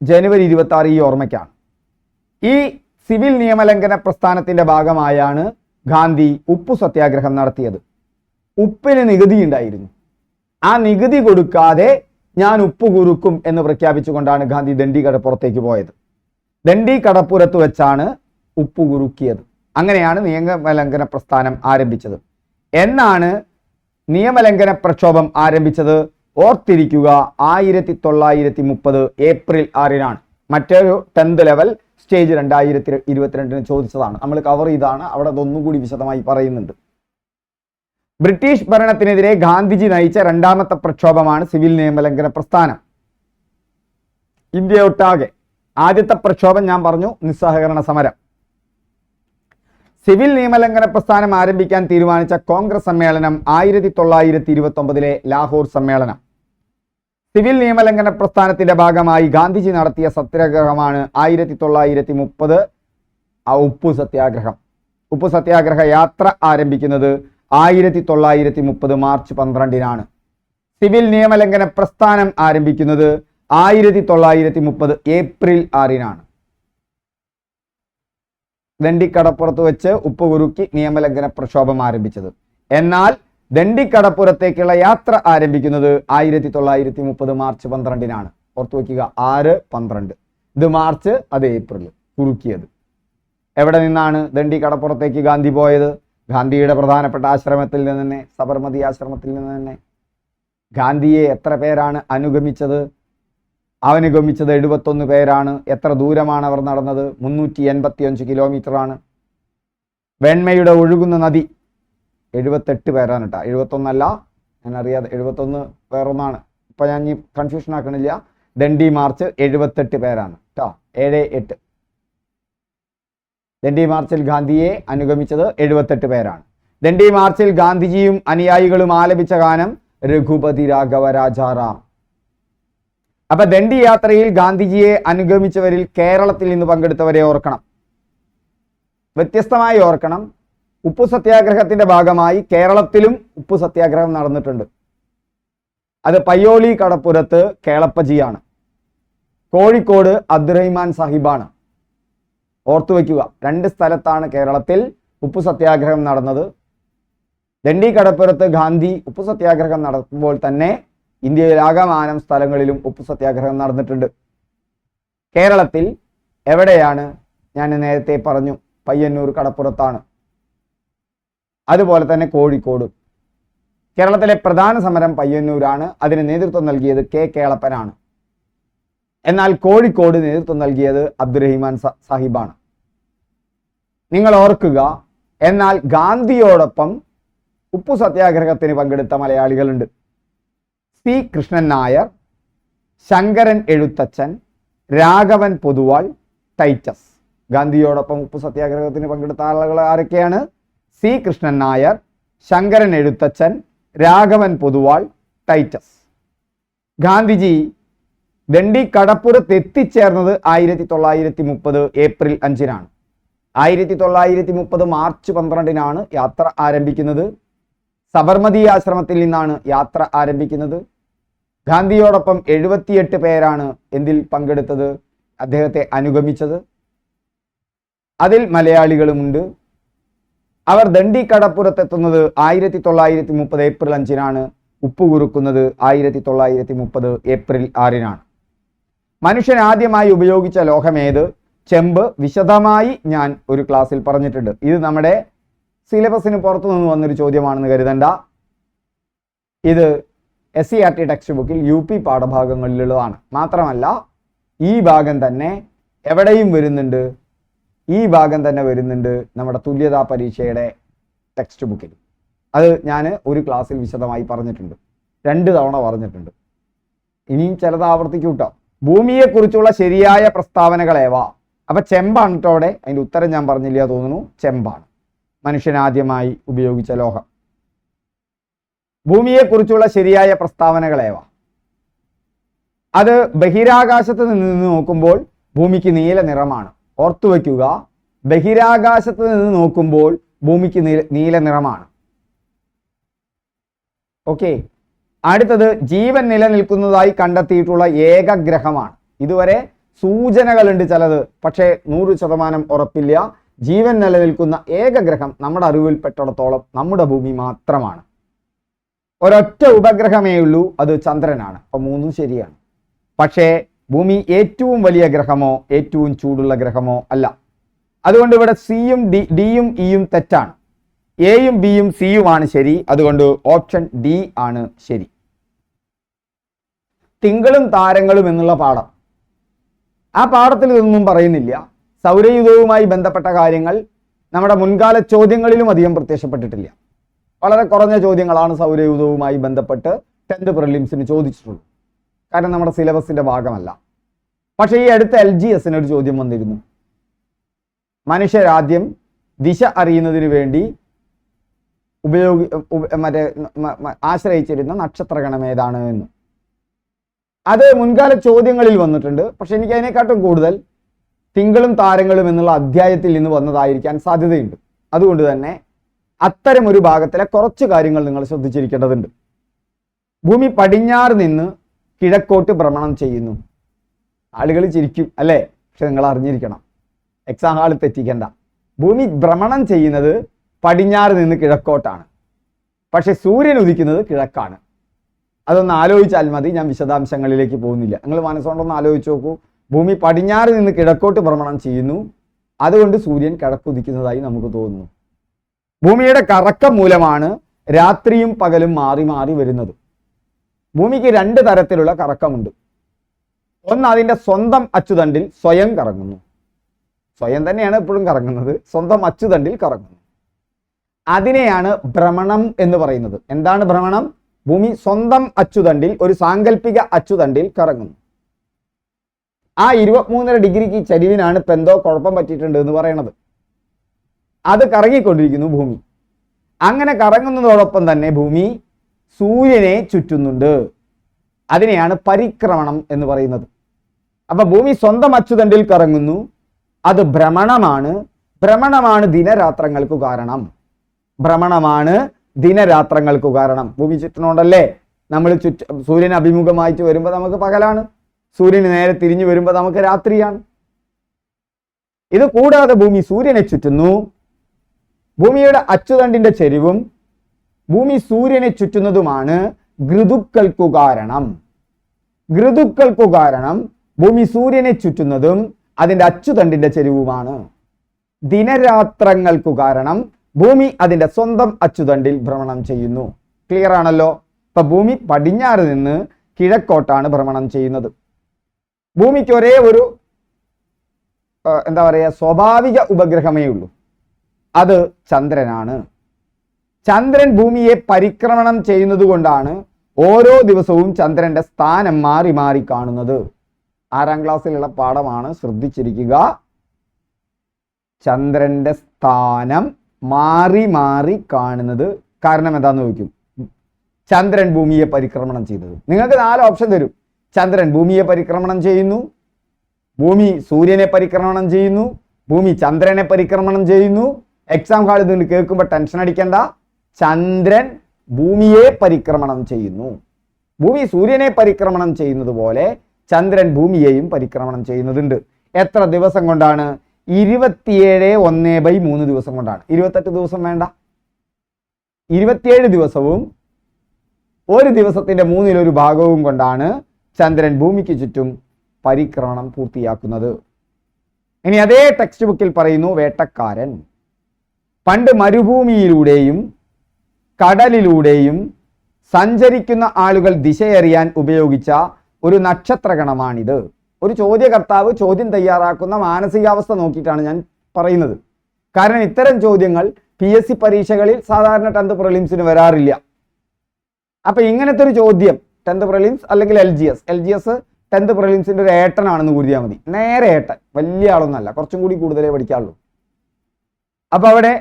ജനുവരി 26 ഈ ഓർമ്മയ്ക്കാണ്. ഈ സിവിൽ നിയമലംഘന പ്രസ്ഥാനത്തിന്റെ ഭാഗമായാണ് ഗാന്ധി ഉപ്പു സത്യാഗ്രഹം നടത്തിയത്. ഉപ്പിന് നികുതി ഉണ്ടായിരുന്നു. ആ നികുതി കൊടുക്കാതെ ഞാൻ ഉപ്പ് കുറുക്കും എന്ന് പ്രഖ്യാപിച്ചുകൊണ്ടാണ് ഗാന്ധി ദണ്ഡി കടപ്പുറത്തേക്ക് പോയത്. ദണ്ഡി കടപ്പുറത്ത് വെച്ചാണ് ഉപ്പ് കുറുക്കിയത്. അങ്ങനെയാണ് നിയമലംഘന പ്രസ്ഥാനം ആരംഭിച്ചത്. എന്നാണ് നിയമലംഘന പ്രക്ഷോഭം ആരംഭിച്ചത്? ഓർത്തിരിക്കുക, 1930 ഏപ്രിൽ 6 മറ്റൊരു 10th ലെവൽ സ്റ്റേജ് 2022 ചോദിച്ചതാണ്. നമ്മൾ കവർ ചെയ്താണ്, അവിടെ അതൊന്നുകൂടി വിശദമായി പറയുന്നുണ്ട്. ബ്രിട്ടീഷ് ഭരണത്തിനെതിരെ ഗാന്ധിജി നയിച്ച രണ്ടാമത്തെ പ്രക്ഷോഭമാണ് സിവിൽ നിയമലംഘന പ്രസ്ഥാനം. ഇന്ത്യ ഒട്ടാകെ ആദ്യത്തെ പ്രക്ഷോഭം ഞാൻ പറഞ്ഞു, നിസ്സഹകരണ സമരം. സിവിൽ നിയമലംഘന പ്രസ്ഥാനം ആരംഭിക്കാൻ തീരുമാനിച്ച കോൺഗ്രസ് സമ്മേളനം 1929 ലാഹോർ സമ്മേളനം. സിവിൽ നിയമലംഘന പ്രസ്ഥാനത്തിന്റെ ഭാഗമായി ഗാന്ധിജി നടത്തിയ സത്യാഗ്രഹമാണ് 1930 ഉപ്പു സത്യാഗ്രഹം. ഉപ്പു സത്യാഗ്രഹ യാത്ര ആരംഭിക്കുന്നത് 1930 മാർച്ച് 12 സിവിൽ നിയമലംഘന പ്രസ്ഥാനം ആരംഭിക്കുന്നത് 1930 ഏപ്രിൽ 6 ദണ്ഡിക്കടപ്പുറത്ത് വെച്ച് ഉപ്പ് കുറുക്കി നിയമലംഘന പ്രക്ഷോഭം ആരംഭിച്ചത്. എന്നാൽ ദണ്ഡിക്കടപ്പുറത്തേക്കുള്ള യാത്ര ആരംഭിക്കുന്നത് 1930 മാർച്ച് 12 ഓർത്തു വയ്ക്കുക, 6-12. ഇത് മാർച്ച്, അത് ഏപ്രിൽ. കുറുക്കിയത് എവിടെ നിന്നാണ്? ദണ്ഡിക്കടപ്പുറത്തേക്ക് ഗാന്ധി പോയത് ഗാന്ധിയുടെ പ്രധാനപ്പെട്ട ആശ്രമത്തിൽ നിന്ന് തന്നെ, സബർമതി ആശ്രമത്തിൽ നിന്ന് തന്നെ. ഗാന്ധിയെ എത്ര പേരാണ് അനുഗമിച്ചത്? അവനുഗമിച്ചത് 71 പേരാണ്. എത്ര ദൂരമാണ് അവർ നടന്നത്? 385 കിലോമീറ്ററാണ്. വെണ്മയുടെ ഒഴുകുന്ന നദി 78 പേരാണ് കേട്ടോ, 71 അല്ല, ഞാൻ അറിയാതെ 71 വേറൊന്നാണ്. ഇപ്പൊ ഞാൻ ഈ കൺഫ്യൂഷൻ ആക്കണില്ല. ദണ്ഡി മാർച്ച് 78 പേരാണ് കേട്ടോ, 78. ദണ്ഡി മാർച്ചിൽ ഗാന്ധിയെ അനുഗമിച്ചത് 78 പേരാണ്. ദണ്ഡി മാർച്ചിൽ ഗാന്ധിജിയും അനുയായികളും ആലപിച്ച ഗാനം രഘുപതി രാഘവ രാജാറാം. അപ്പൊ ദണ്ഡി യാത്രയിൽ ഗാന്ധിജിയെ അനുഗമിച്ചവരിൽ കേരളത്തിൽ നിന്ന് പങ്കെടുത്തവരെ ഓർക്കണം, വ്യത്യസ്തമായി ഓർക്കണം. ഉപ്പു സത്യാഗ്രഹത്തിന്റെ ഭാഗമായി കേരളത്തിലും ഉപ്പു സത്യാഗ്രഹം നടന്നിട്ടുണ്ട്. അത് പയ്യോളി കടപ്പുറത്ത് കേളപ്പജിയാണ്, കോഴിക്കോട് അബ്ദുറഹിമാൻ സാഹിബാണ്. ഓർത്തു വയ്ക്കുക, 2 സ്ഥലത്താണ് കേരളത്തിൽ ഉപ്പു സത്യാഗ്രഹം നടന്നത്. ദണ്ഡി കടപ്പുറത്ത് ഗാന്ധി ഉപ്പു സത്യാഗ്രഹം നടത്തുമ്പോൾ തന്നെ ഇന്ത്യയിലാകമാനം സ്ഥലങ്ങളിലും ഉപ്പു സത്യാഗ്രഹം നടന്നിട്ടുണ്ട്. കേരളത്തിൽ എവിടെയാണ്? ഞാൻ നേരത്തെ പറഞ്ഞു, പയ്യന്നൂർ കടപ്പുറത്താണ്. അതുപോലെ തന്നെ കോഴിക്കോട്. കേരളത്തിലെ പ്രധാന സമരം പയ്യന്നൂരാണ്. അതിന് നേതൃത്വം നൽകിയത് കെ കേളപ്പനാണ്. എന്നാൽ കോഴിക്കോട് നേതൃത്വം നൽകിയത് അബ്ദുറഹിമാൻ സാഹിബാണ്. നിങ്ങൾ ഓർക്കുക, എന്നാൽ ഗാന്ധിയോടൊപ്പം ഉപ്പു സത്യാഗ്രഹത്തിന് പങ്കെടുത്ത മലയാളികളുണ്ട്. C Krishnan Nair, Sankaran Ezhuthachan, Raghavan Poduval, Titus. ഗാന്ധിയോടൊപ്പം ഉപ്പു സത്യാഗ്രഹത്തിന് പങ്കെടുത്ത ആളുകൾ ആരൊക്കെയാണ്? C Krishnan Nair, Sankaran Ezhuthachan, Raghavan Poduval, Titus. ഗാന്ധിജി ദണ്ഡി കടപ്പുറത്ത് എത്തിച്ചേർന്നത് 1930 ഏപ്രിൽ 5-നാണ്. 1930 മാർച്ച് 12-നാണ് യാത്ര ആരംഭിക്കുന്നത്. സബർമതി ആശ്രമത്തിൽ നിന്നാണ് യാത്ര ആരംഭിക്കുന്നത്. ഗാന്ധിയോടൊപ്പം 78 പേരാണ് എന്തിൽ പങ്കെടുത്തത്? അദ്ദേഹത്തെ അനുഗമിച്ചത്. അതിൽ മലയാളികളുമുണ്ട്. അവർ ദണ്ഡി കടപ്പുറത്തെത്തുന്നത് 1930 ഏപ്രിൽ 5-നാണ്. ഉപ്പ് കുറുക്കുന്നത് 1930 ഏപ്രിൽ 6-നാണ്. മനുഷ്യൻ ആദ്യമായി ഉപയോഗിച്ച ലോഹമേത്? ചെമ്പ്. വിശദമായി ഞാൻ ഒരു ക്ലാസ്സിൽ പറഞ്ഞിട്ടുണ്ട്. ഇത് നമ്മുടെ സിലബസിന് പുറത്തു നിന്ന് വന്നൊരു ചോദ്യമാണെന്ന് കരുതണ്ട. ഇത് SCERT ടെക്സ്റ്റ് ബുക്കിൽ UP പാഠഭാഗങ്ങളിലുള്ളതാണ്. മാത്രമല്ല ഈ ഭാഗം തന്നെ എവിടെയും വരുന്നുണ്ട്. ഈ ഭാഗം തന്നെ വരുന്നുണ്ട് നമ്മുടെ തുല്യതാ പരീക്ഷയുടെ ടെക്സ്റ്റ് ബുക്കിൽ. അത് ഞാൻ ഒരു ക്ലാസ്സിൽ വിശദമായി പറഞ്ഞിട്ടുണ്ട്. 2 തവണ പറഞ്ഞിട്ടുണ്ട്. ഇനിയും ചിലത് ആവർത്തിക്കും കേട്ടോ. ഭൂമിയെക്കുറിച്ചുള്ള ശരിയായ പ്രസ്താവനകളേവ? അപ്പൊ ചെമ്പാണ് കേട്ടോ അവിടെ. അതിൻ്റെ ഉത്തരം ഞാൻ പറഞ്ഞില്ല തോന്നുന്നു. ചെമ്പാണ് മനുഷ്യൻ ആദ്യമായി ഉപയോഗിച്ച ലോഹം. ഭൂമിയെക്കുറിച്ചുള്ള ശരിയായ പ്രസ്താവനകളേവ? അത് ബഹിരാകാശത്ത് നിന്ന് നോക്കുമ്പോൾ ഭൂമിക്ക് നീല നിറമാണ്. ഓർത്തു വയ്ക്കുക, ബഹിരാകാശത്ത് നിന്ന് നോക്കുമ്പോൾ ഭൂമിക്ക് നീല നിറമാണ്. ഓക്കെ. അടുത്തത് ജീവൻ നിലനിൽക്കുന്നതായി കണ്ടെത്തിയിട്ടുള്ള ഏക ഗ്രഹമാണ്. ഇതുവരെ സൂചനകളുണ്ട് ചിലത്, പക്ഷേ 100% ഉറപ്പില്ല. ജീവൻ നിലനിൽക്കുന്ന ഏക ഗ്രഹം നമ്മുടെ അറിവിൽപ്പെട്ടിടത്തോളം നമ്മുടെ ഭൂമി മാത്രമാണ്. ഒരൊറ്റ ഉപഗ്രഹമേ ഉള്ളൂ, അത് ചന്ദ്രനാണ്. അപ്പോൾ 3 ശരിയാണ്. പക്ഷേ ഭൂമി ഏറ്റവും വലിയ ഗ്രഹമോ ഏറ്റവും ചൂടുള്ള ഗ്രഹമോ അല്ല. അതുകൊണ്ട് ഇവിടെ സിയും ഡിയും ഇയും തെറ്റാണ്. എയും ബിയും സിയുമാണ് ശരി. അതുകൊണ്ട് ഓപ്ഷൻ ഡി ആണ് ശരി. തിങ്കളും താരങ്ങളും എന്നുള്ള പാഠം, ആ പാഠത്തിൽ ഇതൊന്നും പറയുന്നില്ല. സൗരയൂഥവുമായി ബന്ധപ്പെട്ട കാര്യങ്ങൾ നമ്മുടെ മുൻകാല ചോദ്യങ്ങളിലും അധികം പ്രത്യക്ഷപ്പെട്ടിട്ടില്ല. വളരെ കുറഞ്ഞ ചോദ്യങ്ങളാണ് സൗരയൂഥവുമായി ബന്ധപ്പെട്ട് 10th പ്രിലിംസിന് ചോദിച്ചിട്ടുള്ളൂ. കാരണം നമ്മുടെ സിലബസിന്റെ ഭാഗമല്ല. പക്ഷേ ഈ അടുത്ത LGSന് ഒരു ചോദ്യം വന്നിരുന്നു. മനുഷ്യരാദ്യം ദിശ അറിയുന്നതിന് വേണ്ടി ആശ്രയിച്ചിരുന്ന നക്ഷത്രഗണം ഏതാണ് എന്ന്. അത് മുൻകാല ചോദ്യങ്ങളിൽ വന്നിട്ടുണ്ട്. പക്ഷെ എനിക്ക് അതിനെക്കാട്ടും കൂടുതൽ തിങ്കളും താരങ്ങളും എന്നുള്ള അധ്യായത്തിൽ നിന്ന് വന്നതായിരിക്കാൻ സാധ്യതയുണ്ട്. അതുകൊണ്ട് തന്നെ അത്തരം ഒരു ഭാഗത്തിലെ കുറച്ച് കാര്യങ്ങൾ നിങ്ങൾ ശ്രദ്ധിച്ചിരിക്കേണ്ടതുണ്ട്. ഭൂമി പടിഞ്ഞാറ് നിന്ന് കിഴക്കോട്ട് ഭ്രമണം ചെയ്യുന്നു. ആളുകൾ ചിരിക്കും അല്ലേ? പക്ഷെ നിങ്ങൾ അറിഞ്ഞിരിക്കണം, എക്സാം ഹാളിൽ തെറ്റിക്കണ്ട. ഭൂമി ഭ്രമണം ചെയ്യുന്നത് പടിഞ്ഞാറ് നിന്ന് കിഴക്കോട്ടാണ്. പക്ഷെ സൂര്യൻ ഉദിക്കുന്നത് കിഴക്കാണ്. അതൊന്ന് ആലോചിച്ചാൽ മതി. ഞാൻ വിശദാംശങ്ങളിലേക്ക് പോകുന്നില്ല. നിങ്ങൾ മനസ്സുകൊണ്ടൊന്ന് ആലോചിച്ച് നോക്കൂ. ഭൂമി പടിഞ്ഞാറ് നിന്ന് കിഴക്കോട്ട് ഭ്രമണം ചെയ്യുന്നു. അതുകൊണ്ട് സൂര്യൻ കിഴക്കുദിക്കുന്നതായി നമുക്ക് തോന്നുന്നു. ഭൂമിയുടെ കറക്കം മൂലമാണ് രാത്രിയും പകലും മാറി മാറി വരുന്നത്. ഭൂമിക്ക് 2 തരത്തിലുള്ള കറക്കമുണ്ട്. ഒന്ന് അതിൻ്റെ സ്വന്തം അച്ചുതണ്ടിൽ സ്വയം കറങ്ങുന്നു. സ്വയം തന്നെയാണ് എപ്പോഴും കറങ്ങുന്നത്. സ്വന്തം അച്ചുതണ്ടിൽ കറങ്ങുന്നു. അതിനെയാണ് ഭ്രമണം എന്ന് പറയുന്നത്. എന്താണ് ഭ്രമണം? ഭൂമി സ്വന്തം അച്ചുതണ്ടിൽ, ഒരു സാങ്കല്പിക അച്ചുതണ്ടിൽ കറങ്ങുന്നു. ആ 23.5 ഡിഗ്രിക്ക് ചരിവിനാണ് ഇപ്പം എന്തോ കുഴപ്പം പറ്റിയിട്ടുണ്ട് എന്ന് പറയണത്. അത് കറങ്ങിക്കൊണ്ടിരിക്കുന്നു ഭൂമി. അങ്ങനെ കറങ്ങുന്നതോടൊപ്പം തന്നെ ഭൂമി സൂര്യനെ ചുറ്റുന്നുണ്ട്. അതിനെയാണ് പരിക്രമണം എന്ന് പറയുന്നത്. അപ്പൊ ഭൂമി സ്വന്തം അച്ചുതണ്ടിൽ കറങ്ങുന്നു. അത് ഭ്രമണമാണ്. ഭ്രമണമാണ് ദിനരാത്രങ്ങൾക്ക് കാരണം. ഭ്രമണമാണ് ദിനരാത്രങ്ങൾക്ക് കാരണം. ഭൂമി ചുറ്റണോണ്ടല്ലേ നമ്മൾ സൂര്യന് അഭിമുഖമായിട്ട് വരുമ്പോൾ നമുക്ക് പകലാണ്, സൂര്യന് നേരെ തിരിഞ്ഞു വരുമ്പോൾ നമുക്ക് രാത്രിയാണ്. ഇത് കൂടാതെ ഭൂമി സൂര്യനെ ചുറ്റുന്നു. ഭൂമിയുടെ അച്ചുതണ്ടിന്റെ ചെരിവും ഭൂമി സൂര്യനെ ചുറ്റുന്നതുമാണ് ഋതുക്കൾക്കു കാരണം. ഋതുക്കൾക്കു കാരണം ഭൂമി സൂര്യനെ ചുറ്റുന്നതും അതിന്റെ അച്ചുതണ്ടിന്റെ ചെരിവുമാണ്. ദിനരാത്രങ്ങൾക്കു കാരണം ഭൂമി അതിന്റെ സ്വന്തം അച്ചുതണ്ടിൽ ഭ്രമണം ചെയ്യുന്നു. ക്ലിയർ ആണല്ലോ? ഇപ്പൊ ഭൂമി പടിഞ്ഞാറ് നിന്ന് കിഴക്കോട്ടാണ് ഭ്രമണം ചെയ്യുന്നത്. ഭൂമിക്ക് ഒരേ ഒരു എന്താ പറയുക സ്വാഭാവിക ഉപഗ്രഹമേ ഉള്ളൂ, അത് ചന്ദ്രനാണ്. ചന്ദ്രൻ ഭൂമിയെ പരിക്രമണം ചെയ്യുന്നത് കൊണ്ടാണ് ഓരോ ദിവസവും ചന്ദ്രന്റെ സ്ഥാനം മാറി മാറി കാണുന്നത്. 6ാം ക്ലാസ്സിലുള്ള പാഠമാണ്, ശ്രദ്ധിച്ചിരിക്കുക. ചന്ദ്രന്റെ സ്ഥാനം മാറി മാറി കാണുന്നത് കാരണം എന്താന്ന് ചോദിക്കും. ചന്ദ്രൻ ഭൂമിയെ പരിക്രമണം ചെയ്തത്. നിങ്ങൾക്ക് 4 ഓപ്ഷൻ തരും. ചന്ദ്രൻ ഭൂമിയെ പരിക്രമണം ചെയ്യുന്നു, ഭൂമി സൂര്യനെ പരിക്രമണം ചെയ്യുന്നു, ഭൂമി ചന്ദ്രനെ പരിക്രമണം ചെയ്യുന്നു. എക്സാം ഹാളിൽ നിന്ന് കേൾക്കുമ്പോൾ ടെൻഷൻ അടിക്കണ്ട. ചന്ദ്രൻ ഭൂമിയെ പരിക്രമണം ചെയ്യുന്നു. ഭൂമി സൂര്യനെ പരിക്രമണം ചെയ്യുന്നത് പോലെ ചന്ദ്രൻ ഭൂമിയെയും പരിക്രമണം ചെയ്യുന്നതുണ്ട്. എത്ര ദിവസം കൊണ്ടാണ്? 27 ദിവസം കൊണ്ടാണ്. 28 ദിവസം വേണ്ട. 27 ദിവസവും ഒരു ദിവസത്തിന്റെ 1/3 ഭാഗവും കൊണ്ടാണ് ചന്ദ്രൻ ഭൂമിക്ക് ചുറ്റും പരിക്രമണം പൂർത്തിയാക്കുന്നത്. ഇനി അതേ ടെക്സ്റ്റ് ബുക്കിൽ പറയുന്നു, വേട്ടക്കാരൻ പണ്ട് മരുഭൂമിയിലൂടെയും കടലിലൂടെയും സഞ്ചരിക്കുന്ന ആളുകൾ ദിശയറിയാൻ ഉപയോഗിച്ച ഒരു നക്ഷത്രഗണമാണിത്. ഒരു ചോദ്യകർത്താവ് ചോദ്യം തയ്യാറാക്കുന്ന മാനസികാവസ്ഥ നോക്കിയിട്ടാണ് ഞാൻ പറയുന്നത്. കാരണം ഇത്തരം ചോദ്യങ്ങൾ PSC പരീക്ഷകളിൽ സാധാരണ 10th പ്രിലിംസിന് വരാറില്ല. അപ്പൊ ഇങ്ങനത്തെ ഒരു ചോദ്യം 10th പ്രിലിംസ് അല്ലെങ്കിൽ LGS 10th പ്രിലിംസിന്റെ ഒരു ഏട്ടനാണെന്ന് കൂടിയാൽ മതി. നേരെ ഏട്ടൻ, വലിയ ആളൊന്നല്ല, കുറച്ചും കൂടി കൂടുതലേ പഠിക്കാറുള്ളൂ. അപ്പൊ അവിടെ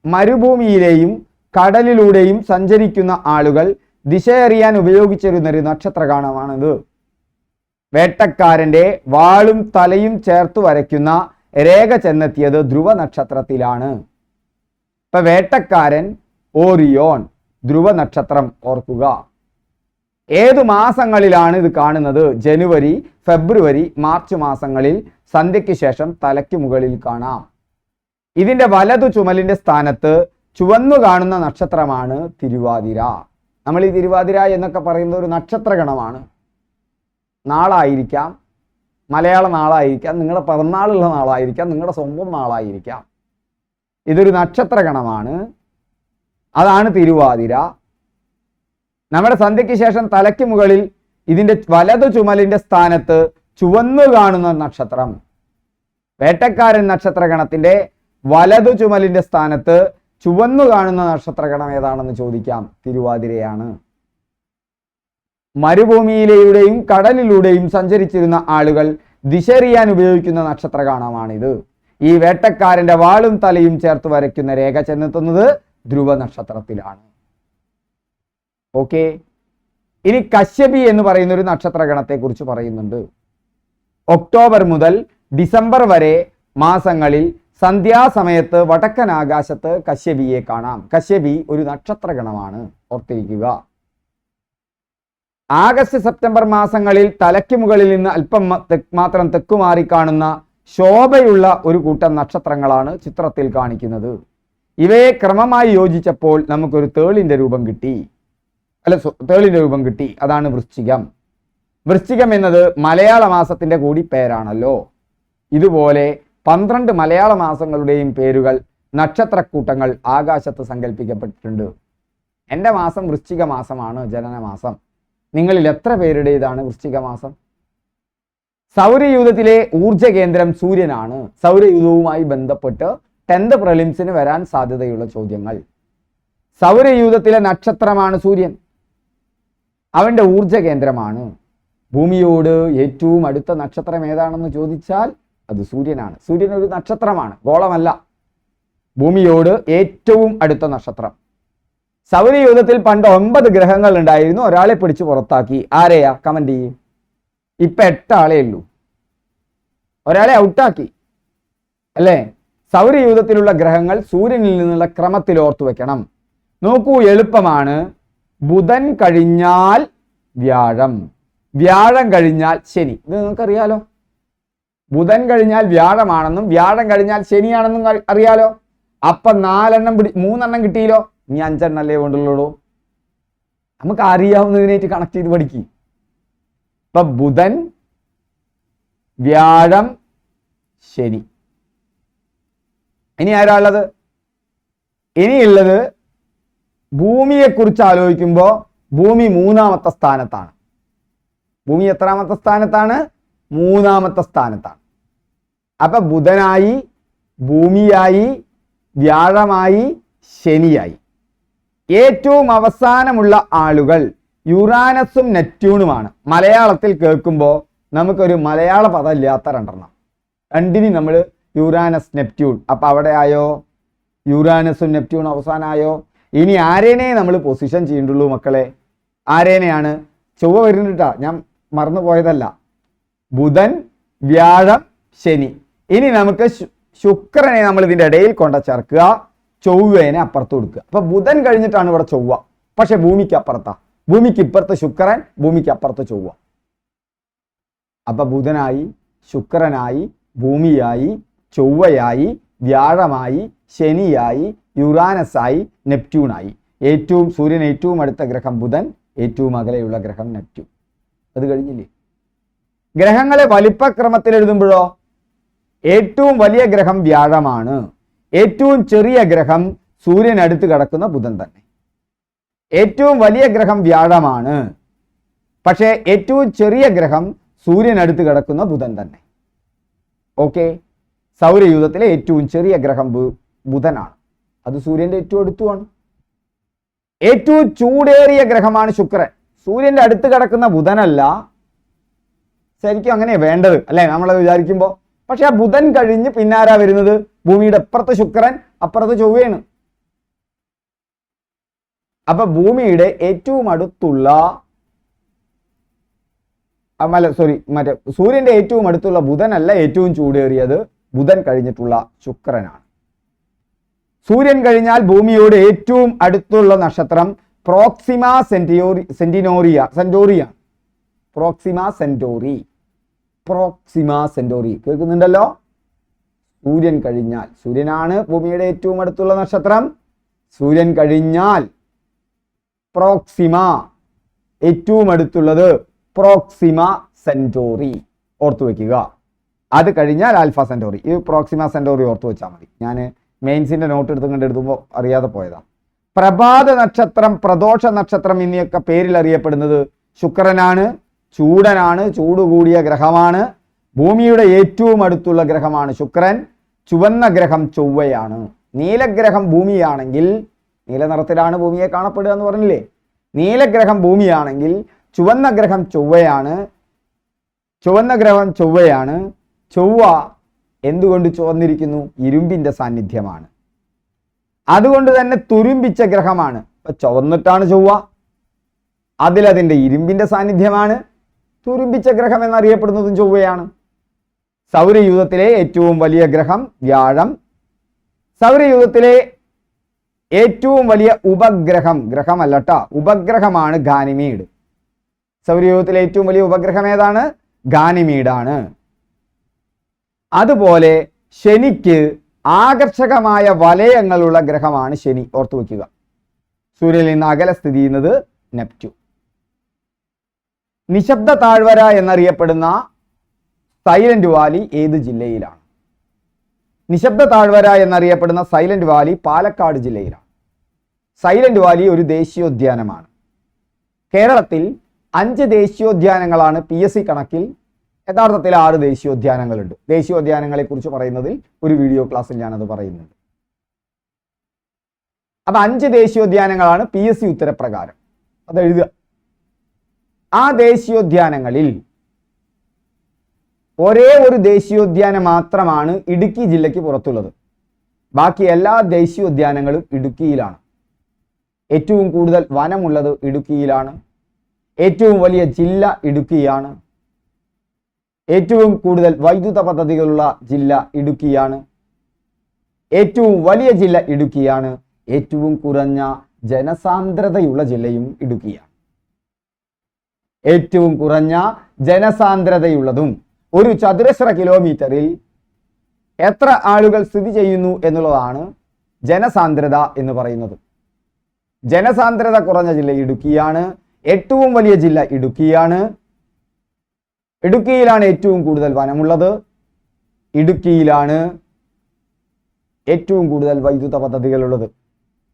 മരുഭൂമിയിലെയും കടലിലൂടെയും സഞ്ചരിക്കുന്ന ആളുകൾ ദിശയറിയാൻ ഉപയോഗിച്ചിരുന്നൊരു നക്ഷത്രഗണമാണിത്. വേട്ടക്കാരന്റെ വാളും തലയും ചേർത്ത് വരയ്ക്കുന്ന രേഖ ചെന്നെത്തിയത് ധ്രുവ നക്ഷത്രത്തിലാണ്. ഇപ്പൊ വേട്ടക്കാരൻ, ഓറിയോൺ, ധ്രുവ നക്ഷത്രം ഓർക്കുക. ഏതു മാസങ്ങളിലാണ് ഇത് കാണുന്നത്? ജനുവരി, ഫെബ്രുവരി, മാർച്ച് മാസങ്ങളിൽ സന്ധ്യയ്ക്ക് ശേഷം തലയ്ക്ക് മുകളിൽ കാണാം. ഇതിന്റെ വലതു ചുമലിന്റെ സ്ഥാനത്ത് ചുവന്നു കാണുന്ന നക്ഷത്രമാണ് തിരുവാതിര. നമ്മൾ ഈ തിരുവാതിര എന്നൊക്കെ പറയുന്നത് ഒരു നക്ഷത്രഗണമാണ്. നാളായിരിക്കാം, മലയാള നാളായിരിക്കാം, നിങ്ങളുടെ പിറന്നാളുള്ള നാളായിരിക്കാം, നിങ്ങളുടെ സ്വന്തം നാളായിരിക്കാം. ഇതൊരു നക്ഷത്രഗണമാണ്. അതാണ് തിരുവാതിര. നമ്മുടെ സന്ധ്യയ്ക്ക് ശേഷം തലയ്ക്ക് മുകളിൽ ഇതിന്റെ വലതു ചുമലിന്റെ സ്ഥാനത്ത് ചുവന്നു കാണുന്ന നക്ഷത്രം, വേട്ടക്കാരൻ നക്ഷത്രഗണത്തിന്റെ വലതു ചുമലിന്റെ സ്ഥാനത്ത് ചുവന്നു കാണുന്ന നക്ഷത്രഗണം ഏതാണെന്ന് ചോദിക്കാം. തിരുവാതിരയാണ്. മരുഭൂമിയിലൂടെയും കടലിലൂടെയും സഞ്ചരിച്ചിരുന്ന ആളുകൾ ദിശറിയാൻ ഉപയോഗിക്കുന്ന നക്ഷത്രഗണമാണിത്. ഈ വേട്ടക്കാരന്റെ വാളും തലയും ചേർത്ത് വരയ്ക്കുന്ന രേഖ ചെന്നെത്തുന്നത് ധ്രുവ നക്ഷത്രത്തിലാണ്. ഓക്കെ. ഇനി കശ്യപി എന്ന് പറയുന്ന ഒരു നക്ഷത്രഗണത്തെ കുറിച്ച് പറയുന്നുണ്ട്. ഒക്ടോബർ മുതൽ ഡിസംബർ വരെ മാസങ്ങളിൽ സന്ധ്യാസമയത്ത് വടക്കൻ ആകാശത്ത് കശ്യപിയെ കാണാം. കശ്യപി ഒരു നക്ഷത്രഗണമാണ്, ഓർത്തിരിക്കുക. ആഗസ്റ്റ് സെപ്റ്റംബർ മാസങ്ങളിൽ തലയ്ക്ക് മുകളിൽ നിന്ന് അല്പം മാത്രം തെക്കുമാറി കാണുന്ന ശോഭയുള്ള ഒരു കൂട്ടം നക്ഷത്രങ്ങളാണ് ചിത്രത്തിൽ കാണിക്കുന്നത്. ഇവയെ ക്രമമായി യോജിച്ചപ്പോൾ നമുക്കൊരു തേളിന്റെ രൂപം കിട്ടി. അതാണ് വൃശ്ചികം. വൃശ്ചികം എന്നത് മലയാള മാസത്തിന്റെ കൂടി പേരാണല്ലോ. ഇതുപോലെ 12 മലയാള മാസങ്ങളുടെയും പേരുകൾ നക്ഷത്രക്കൂട്ടങ്ങൾ ആകാശത്ത് സങ്കല്പിക്കപ്പെട്ടിട്ടുണ്ട്. എൻ്റെ മാസം വൃശ്ചിക മാസമാണ്, ജനനമാസം. നിങ്ങളിൽ എത്ര പേരുടേതാണ് വൃശ്ചിക മാസം? സൗരയൂഥത്തിലെ ഊർജ കേന്ദ്രം സൂര്യനാണ്. സൗരയൂഥവുമായി ബന്ധപ്പെട്ട് 10th പ്രിലിംസിന് വരാൻ സാധ്യതയുള്ള ചോദ്യങ്ങൾ. സൗരയൂഥത്തിലെ നക്ഷത്രമാണ് സൂര്യൻ. അവന്റെ ഊർജ കേന്ദ്രമാണ്. ഭൂമിയോട് ഏറ്റവും അടുത്ത നക്ഷത്രം ഏതാണെന്ന് ചോദിച്ചാൽ അത് സൂര്യനാണ്. സൂര്യൻ ഒരു നക്ഷത്രമാണ്, ഗോളമല്ല. ഭൂമിയോട് ഏറ്റവും അടുത്ത നക്ഷത്രം. സൗരയൂഥത്തിൽ പണ്ട് 9 ഗ്രഹങ്ങൾ ഉണ്ടായിരുന്നു. ഒരാളെ പിടിച്ച് പുറത്താക്കി. ആരെയാ? കമന്റ് ചെയ്യും. ഇപ്പൊ 8 ആളേ ഉള്ളൂ. ഒരാളെ ഔട്ടാക്കി അല്ലേ? സൗരയൂഥത്തിലുള്ള ഗ്രഹങ്ങൾ സൂര്യനിൽ നിന്നുള്ള ക്രമത്തിൽ ഓർത്തു വെക്കണം. നോക്കൂ, എളുപ്പമാണ്. ബുധൻ കഴിഞ്ഞാൽ വ്യാഴം, വ്യാഴം കഴിഞ്ഞാൽ ശനി. ഇത് നിങ്ങൾക്കറിയാലോ. ബുധൻ കഴിഞ്ഞാൽ വ്യാഴമാണെന്നും വ്യാഴം കഴിഞ്ഞാൽ ശനിയാണെന്നും അറിയാലോ. അപ്പൊ 3 എണ്ണം കിട്ടിയില്ലോ. ഇനി 5 എണ്ണല്ലേ കൊണ്ടുള്ളൂ. നമുക്ക് അറിയാവുന്നതിനായിട്ട് കണക്ട് ചെയ്ത് പഠിക്കും. ഇപ്പൊ ബുധൻ, വ്യാഴം, ശനി. ഇനി ആരാ ഉള്ളത്? ഇനിയുള്ളത് ഭൂമിയെക്കുറിച്ച് ആലോചിക്കുമ്പോൾ ഭൂമി 3ാമത്തെ സ്ഥാനത്താണ്. ഭൂമി എത്രാമത്തെ സ്ഥാനത്താണ്? 3ാമത്തെ സ്ഥാനത്താണ്. അപ്പൊ ബുധനായി, ഭൂമിയായി, വ്യാഴമായി, ശനിയായി. ഏറ്റവും അവസാനമുള്ള ആളുകൾ യുറാനസും നെപ്റ്റ്യൂണുമാണ്. മലയാളത്തിൽ കേൾക്കുമ്പോൾ നമുക്കൊരു മലയാള പദം ഇല്ലാത്ത 2 രണ്ടിനും നമ്മൾ യുറാനസ്, നെപ്റ്റ്യൂൺ. അപ്പൊ അവിടെ ആയോ? യുറാനസും നെപ്റ്റ്യൂൺ അവസാനമായോ? ഇനി ആരേനെ നമ്മൾ പൊസിഷൻ ചെയ്യണ്ടുള്ളൂ മക്കളെ? ആരേനെയാണ്? ചൊവ്വ വരുന്നുട്ടാ, ഞാൻ മറന്നു പോയതല്ല. ബുധൻ, വ്യാഴം, ശനി. ഇനി നമുക്ക് ശുക്രനെ നമ്മൾ ഇതിന്റെ ഇടയിൽ കൊണ്ട ചേർക്കുക, ചൊവ്വേനെ അപ്പുറത്ത് കൊടുക്കുക. അപ്പൊ ബുധൻ കഴിഞ്ഞിട്ടാണ് ഇവിടെ ചൊവ്വ, പക്ഷെ ഭൂമിക്ക് അപ്പുറത്താ. ഭൂമിക്ക് ഇപ്പുറത്ത് ശുക്രൻ, ഭൂമിക്ക് അപ്പുറത്ത് ചൊവ്വ. അപ്പൊ ബുധനായി, ശുക്രനായി, ഭൂമിയായി, ചൊവ്വയായി, വ്യാഴമായി, ശനിയായി, യുറാനസായി, നെപ്റ്റ്യൂണായി. സൂര്യൻ ഏറ്റവും അടുത്ത ഗ്രഹം ബുധൻ, ഏറ്റവും അകലെയുള്ള ഗ്രഹം നെപ്റ്റ്യൂൺ. അത് കഴിഞ്ഞില്ലേ? ഗ്രഹങ്ങളെ വലിപ്പക്രമത്തിൽ എഴുതുമ്പോഴോ ഏറ്റവും വലിയ ഗ്രഹം വ്യാഴമാണ്. ഏറ്റവും ചെറിയ ഗ്രഹം സൂര്യൻ അടുത്ത് കിടക്കുന്ന ബുധൻ തന്നെ. ഏറ്റവും വലിയ ഗ്രഹം വ്യാഴമാണ്, പക്ഷേ ഏറ്റവും ചെറിയ ഗ്രഹം സൂര്യൻ അടുത്ത് കിടക്കുന്ന ബുധൻ തന്നെ. ഓക്കെ, സൗരയൂഥത്തിലെ ഏറ്റവും ചെറിയ ഗ്രഹം ബുധനാണ്. അത് സൂര്യന്റെ ഏറ്റവും അടുത്തുമാണ്. ഏറ്റവും ചൂടേറിയ ഗ്രഹമാണ് ശുക്രൻ. സൂര്യന്റെ അടുത്ത് കിടക്കുന്ന ബുധനല്ല. ശരിക്കും അങ്ങനെയാ വേണ്ടത് അല്ലെ നമ്മൾ വിചാരിക്കുമ്പോൾ. പക്ഷെ ആ ബുധൻ കഴിഞ്ഞ് പിന്നാരാ വരുന്നത്? ഭൂമിയുടെ അപ്പുറത്ത് ശുക്രൻ, അപ്പുറത്ത് ചൊവ്വയാണ്. അപ്പൊ ഭൂമിയുടെ ഏറ്റവും അടുത്തുള്ള സൂര്യന്റെ ഏറ്റവും അടുത്തുള്ള ബുധനല്ല ഏറ്റവും ചൂടേറിയത്. ബുധൻ കഴിഞ്ഞിട്ടുള്ള ശുക്രനാണ്. സൂര്യൻ കഴിഞ്ഞാൽ ഭൂമിയോട് ഏറ്റവും അടുത്തുള്ള നക്ഷത്രം പ്രോക്സിമ സെന്റോറിയാണ്. പ്രോക്സിമ സെന്റോറി കേൾക്കുന്നുണ്ടല്ലോ? സൂര്യൻ കഴിഞ്ഞാൽ, സൂര്യനാണ് ഭൂമിയുടെ ഏറ്റവും അടുത്തുള്ള നക്ഷത്രം. സൂര്യൻ കഴിഞ്ഞാൽ പ്രോക്സിമ, ഏറ്റവും അടുത്തുള്ളത് പ്രോക്സിമ സെന്റോറി. ഓർത്തു വെക്കുക. അത് കഴിഞ്ഞാൽ ആൽഫ സെന്റോറി. ഈ പ്രോക്സിമ സെന്റോറി ഓർത്തു വെച്ചാൽ മതി. ഞാൻ മെയിൻസിന്റെ നോട്ട് എടുത്തുമ്പോൾ അറിയാതെ പോയതാണ്. പ്രഭാത നക്ഷത്രം, പ്രദോഷ നക്ഷത്രം എന്നിയൊക്കെ പേരിൽ അറിയപ്പെടുന്നത് ശുക്രനാണ്. ചൂടനാണ്, ചൂട് കൂടിയ ഗ്രഹമാണ്. ഭൂമിയുടെ ഏറ്റവും അടുത്തുള്ള ഗ്രഹമാണ് ശുക്രൻ. ചുവന്ന ഗ്രഹം ചൊവ്വയാണ്. നീലഗ്രഹം ഭൂമിയാണെങ്കിൽ, നീല നിറത്തിലാണ് ഭൂമിയെ കാണപ്പെടുക എന്ന് പറഞ്ഞില്ലേ? നീലഗ്രഹം ഭൂമിയാണെങ്കിൽ ചുവന്ന ഗ്രഹം ചൊവ്വയാണ്. ചൊവ്വ എന്തുകൊണ്ട് ചുവന്നിരിക്കുന്നു? ഇരുമ്പിന്റെ സാന്നിധ്യമാണ്. അതുകൊണ്ട് തന്നെ തുരുമ്പിച്ച ഗ്രഹമാണ്. അപ്പൊ ചുവന്നിട്ടാണ് ചൊവ്വ, അതിലതിൻ്റെ ഇരുമ്പിന്റെ സാന്നിധ്യമാണ്. തുരുമ്പിച്ച ഗ്രഹം എന്നറിയപ്പെടുന്നതും ചൊവ്വയാണ്. സൗരയൂഥത്തിലെ ഏറ്റവും വലിയ ഗ്രഹം വ്യാഴം. സൗരയൂഥത്തിലെ ഏറ്റവും വലിയ ഉപഗ്രഹം, ഗ്രഹമല്ലട്ടാ, ഉപഗ്രഹമാണ് ഗാനിമീഡ്. സൗരയൂഥത്തിലെ ഏറ്റവും വലിയ ഉപഗ്രഹം ഏതാണ്? ഗാനിമീഡാണ്. അതുപോലെ ശനിക്ക് ആകർഷകമായ വലയങ്ങളുള്ള ഗ്രഹമാണ് ശനി. ഓർത്തു വയ്ക്കുക. സൂര്യനിൽ നിന്ന് അകലെ സ്ഥിതി ചെയ്യുന്നത് നെപ്റ്റ്യൂൺ. നിശബ്ദ താഴ്വര എന്നറിയപ്പെടുന്ന സൈലന്റ് വാലി ഏത് ജില്ലയിലാണ്? നിശബ്ദ താഴ്വര എന്നറിയപ്പെടുന്ന സൈലന്റ് വാലി പാലക്കാട് ജില്ലയിലാണ്. സൈലന്റ് വാലി ഒരു ദേശീയോദ്യാനമാണ്. കേരളത്തിൽ 5 ദേശീയോദ്യാനങ്ങളാണ് PSC കണക്കിൽ. യഥാർത്ഥത്തിൽ 6 ദേശീയോദ്യാനങ്ങളുണ്ട്. ദേശീയോദ്യാനങ്ങളെ കുറിച്ച് പറയുന്നതിൽ ഒരു വീഡിയോ ക്ലാസ്സിൽ ഞാനത് പറയുന്നുണ്ട്. അപ്പൊ 5 ദേശീയോദ്യാനങ്ങളാണ് PSC ഉത്തരപ്രകാരം. അത് എഴുതുക. ആ ദേശീയോദ്യാനങ്ങളിൽ ഒരേ ഒരു ദേശീയോദ്യാനം മാത്രമാണ് ഇടുക്കി ജില്ലയ്ക്ക് പുറത്തുള്ളത്. ബാക്കി എല്ലാ ദേശീയോദ്യാനങ്ങളും ഇടുക്കിയിലാണ്. ഏറ്റവും കൂടുതൽ വനമുള്ളത് ഇടുക്കിയിലാണ്. ഏറ്റവും വലിയ ജില്ല ഇടുക്കിയാണ്. ഏറ്റവും കൂടുതൽ വൈദ്യുത പദ്ധതികളുള്ള ജില്ല ഇടുക്കിയാണ്. ഏറ്റവും വലിയ ജില്ല ഇടുക്കിയാണ്. ഏറ്റവും കുറഞ്ഞ ജനസാന്ദ്രതയുള്ള ജില്ലയും ഇടുക്കിയാണ്. ഏറ്റവും കുറഞ്ഞ ജനസാന്ദ്രതയുള്ളതും ഒരു ചതുരശ്ര കിലോമീറ്ററിൽ എത്ര ആളുകൾ സ്ഥിതി ചെയ്യുന്നു എന്നുള്ളതാണ് ജനസാന്ദ്രത എന്ന് പറയുന്നത്. ജനസാന്ദ്രത കുറഞ്ഞ ജില്ല ഇടുക്കിയാണ്. ഏറ്റവും വലിയ ജില്ല ഇടുക്കിയാണ്. ഇടുക്കിയിലാണ് ഏറ്റവും കൂടുതൽ വനമുള്ളത്. ഇടുക്കിയിലാണ് ഏറ്റവും കൂടുതൽ വൈദ്യുത പദ്ധതികളുള്ളത്.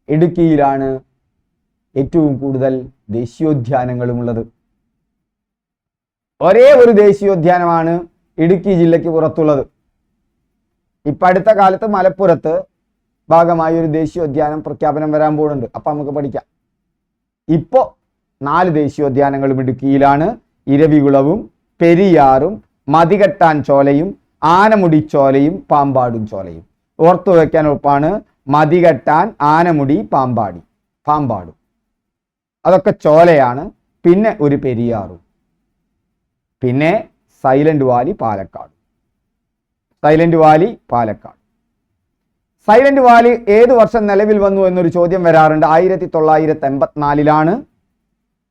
ഇടുക്കിയിലാണ് ഏറ്റവും കൂടുതൽ ദേശീയോദ്യാനങ്ങളുമുള്ളത്. ഒരേ ഒരു ദേശീയോദ്യാനമാണ് ഇടുക്കി ജില്ലയ്ക്ക് പുറത്തുള്ളത്. ഇപ്പം അടുത്ത കാലത്ത് മലപ്പുറത്ത് ഭാഗമായി ഒരു ദേശീയോദ്യാനം പ്രഖ്യാപനം വരാൻ പോകുന്നുണ്ട്. അപ്പം നമുക്ക് പഠിക്കാം. ഇപ്പോൾ 4 ദേശീയോദ്യാനങ്ങളും ഇടുക്കിയിലാണ്. ഇരവികുളവും പെരിയാറും മതികെട്ടാൻ ചോലയും ആനമുടി ചോലയും പാമ്പാടും ചോലയും. ഓർത്തു വയ്ക്കാൻ ഉറപ്പാണ്. മതികെട്ടാൻ, ആനമുടി, പാമ്പാടും അതൊക്കെ ചോലയാണ്. പിന്നെ ഒരു പെരിയാറും, പിന്നെ silent Valley Palakkad. Silent Valley ഏത് വർഷം നിലവിൽ വന്നു എന്നൊരു ചോദ്യം വരാറുണ്ട്. 1984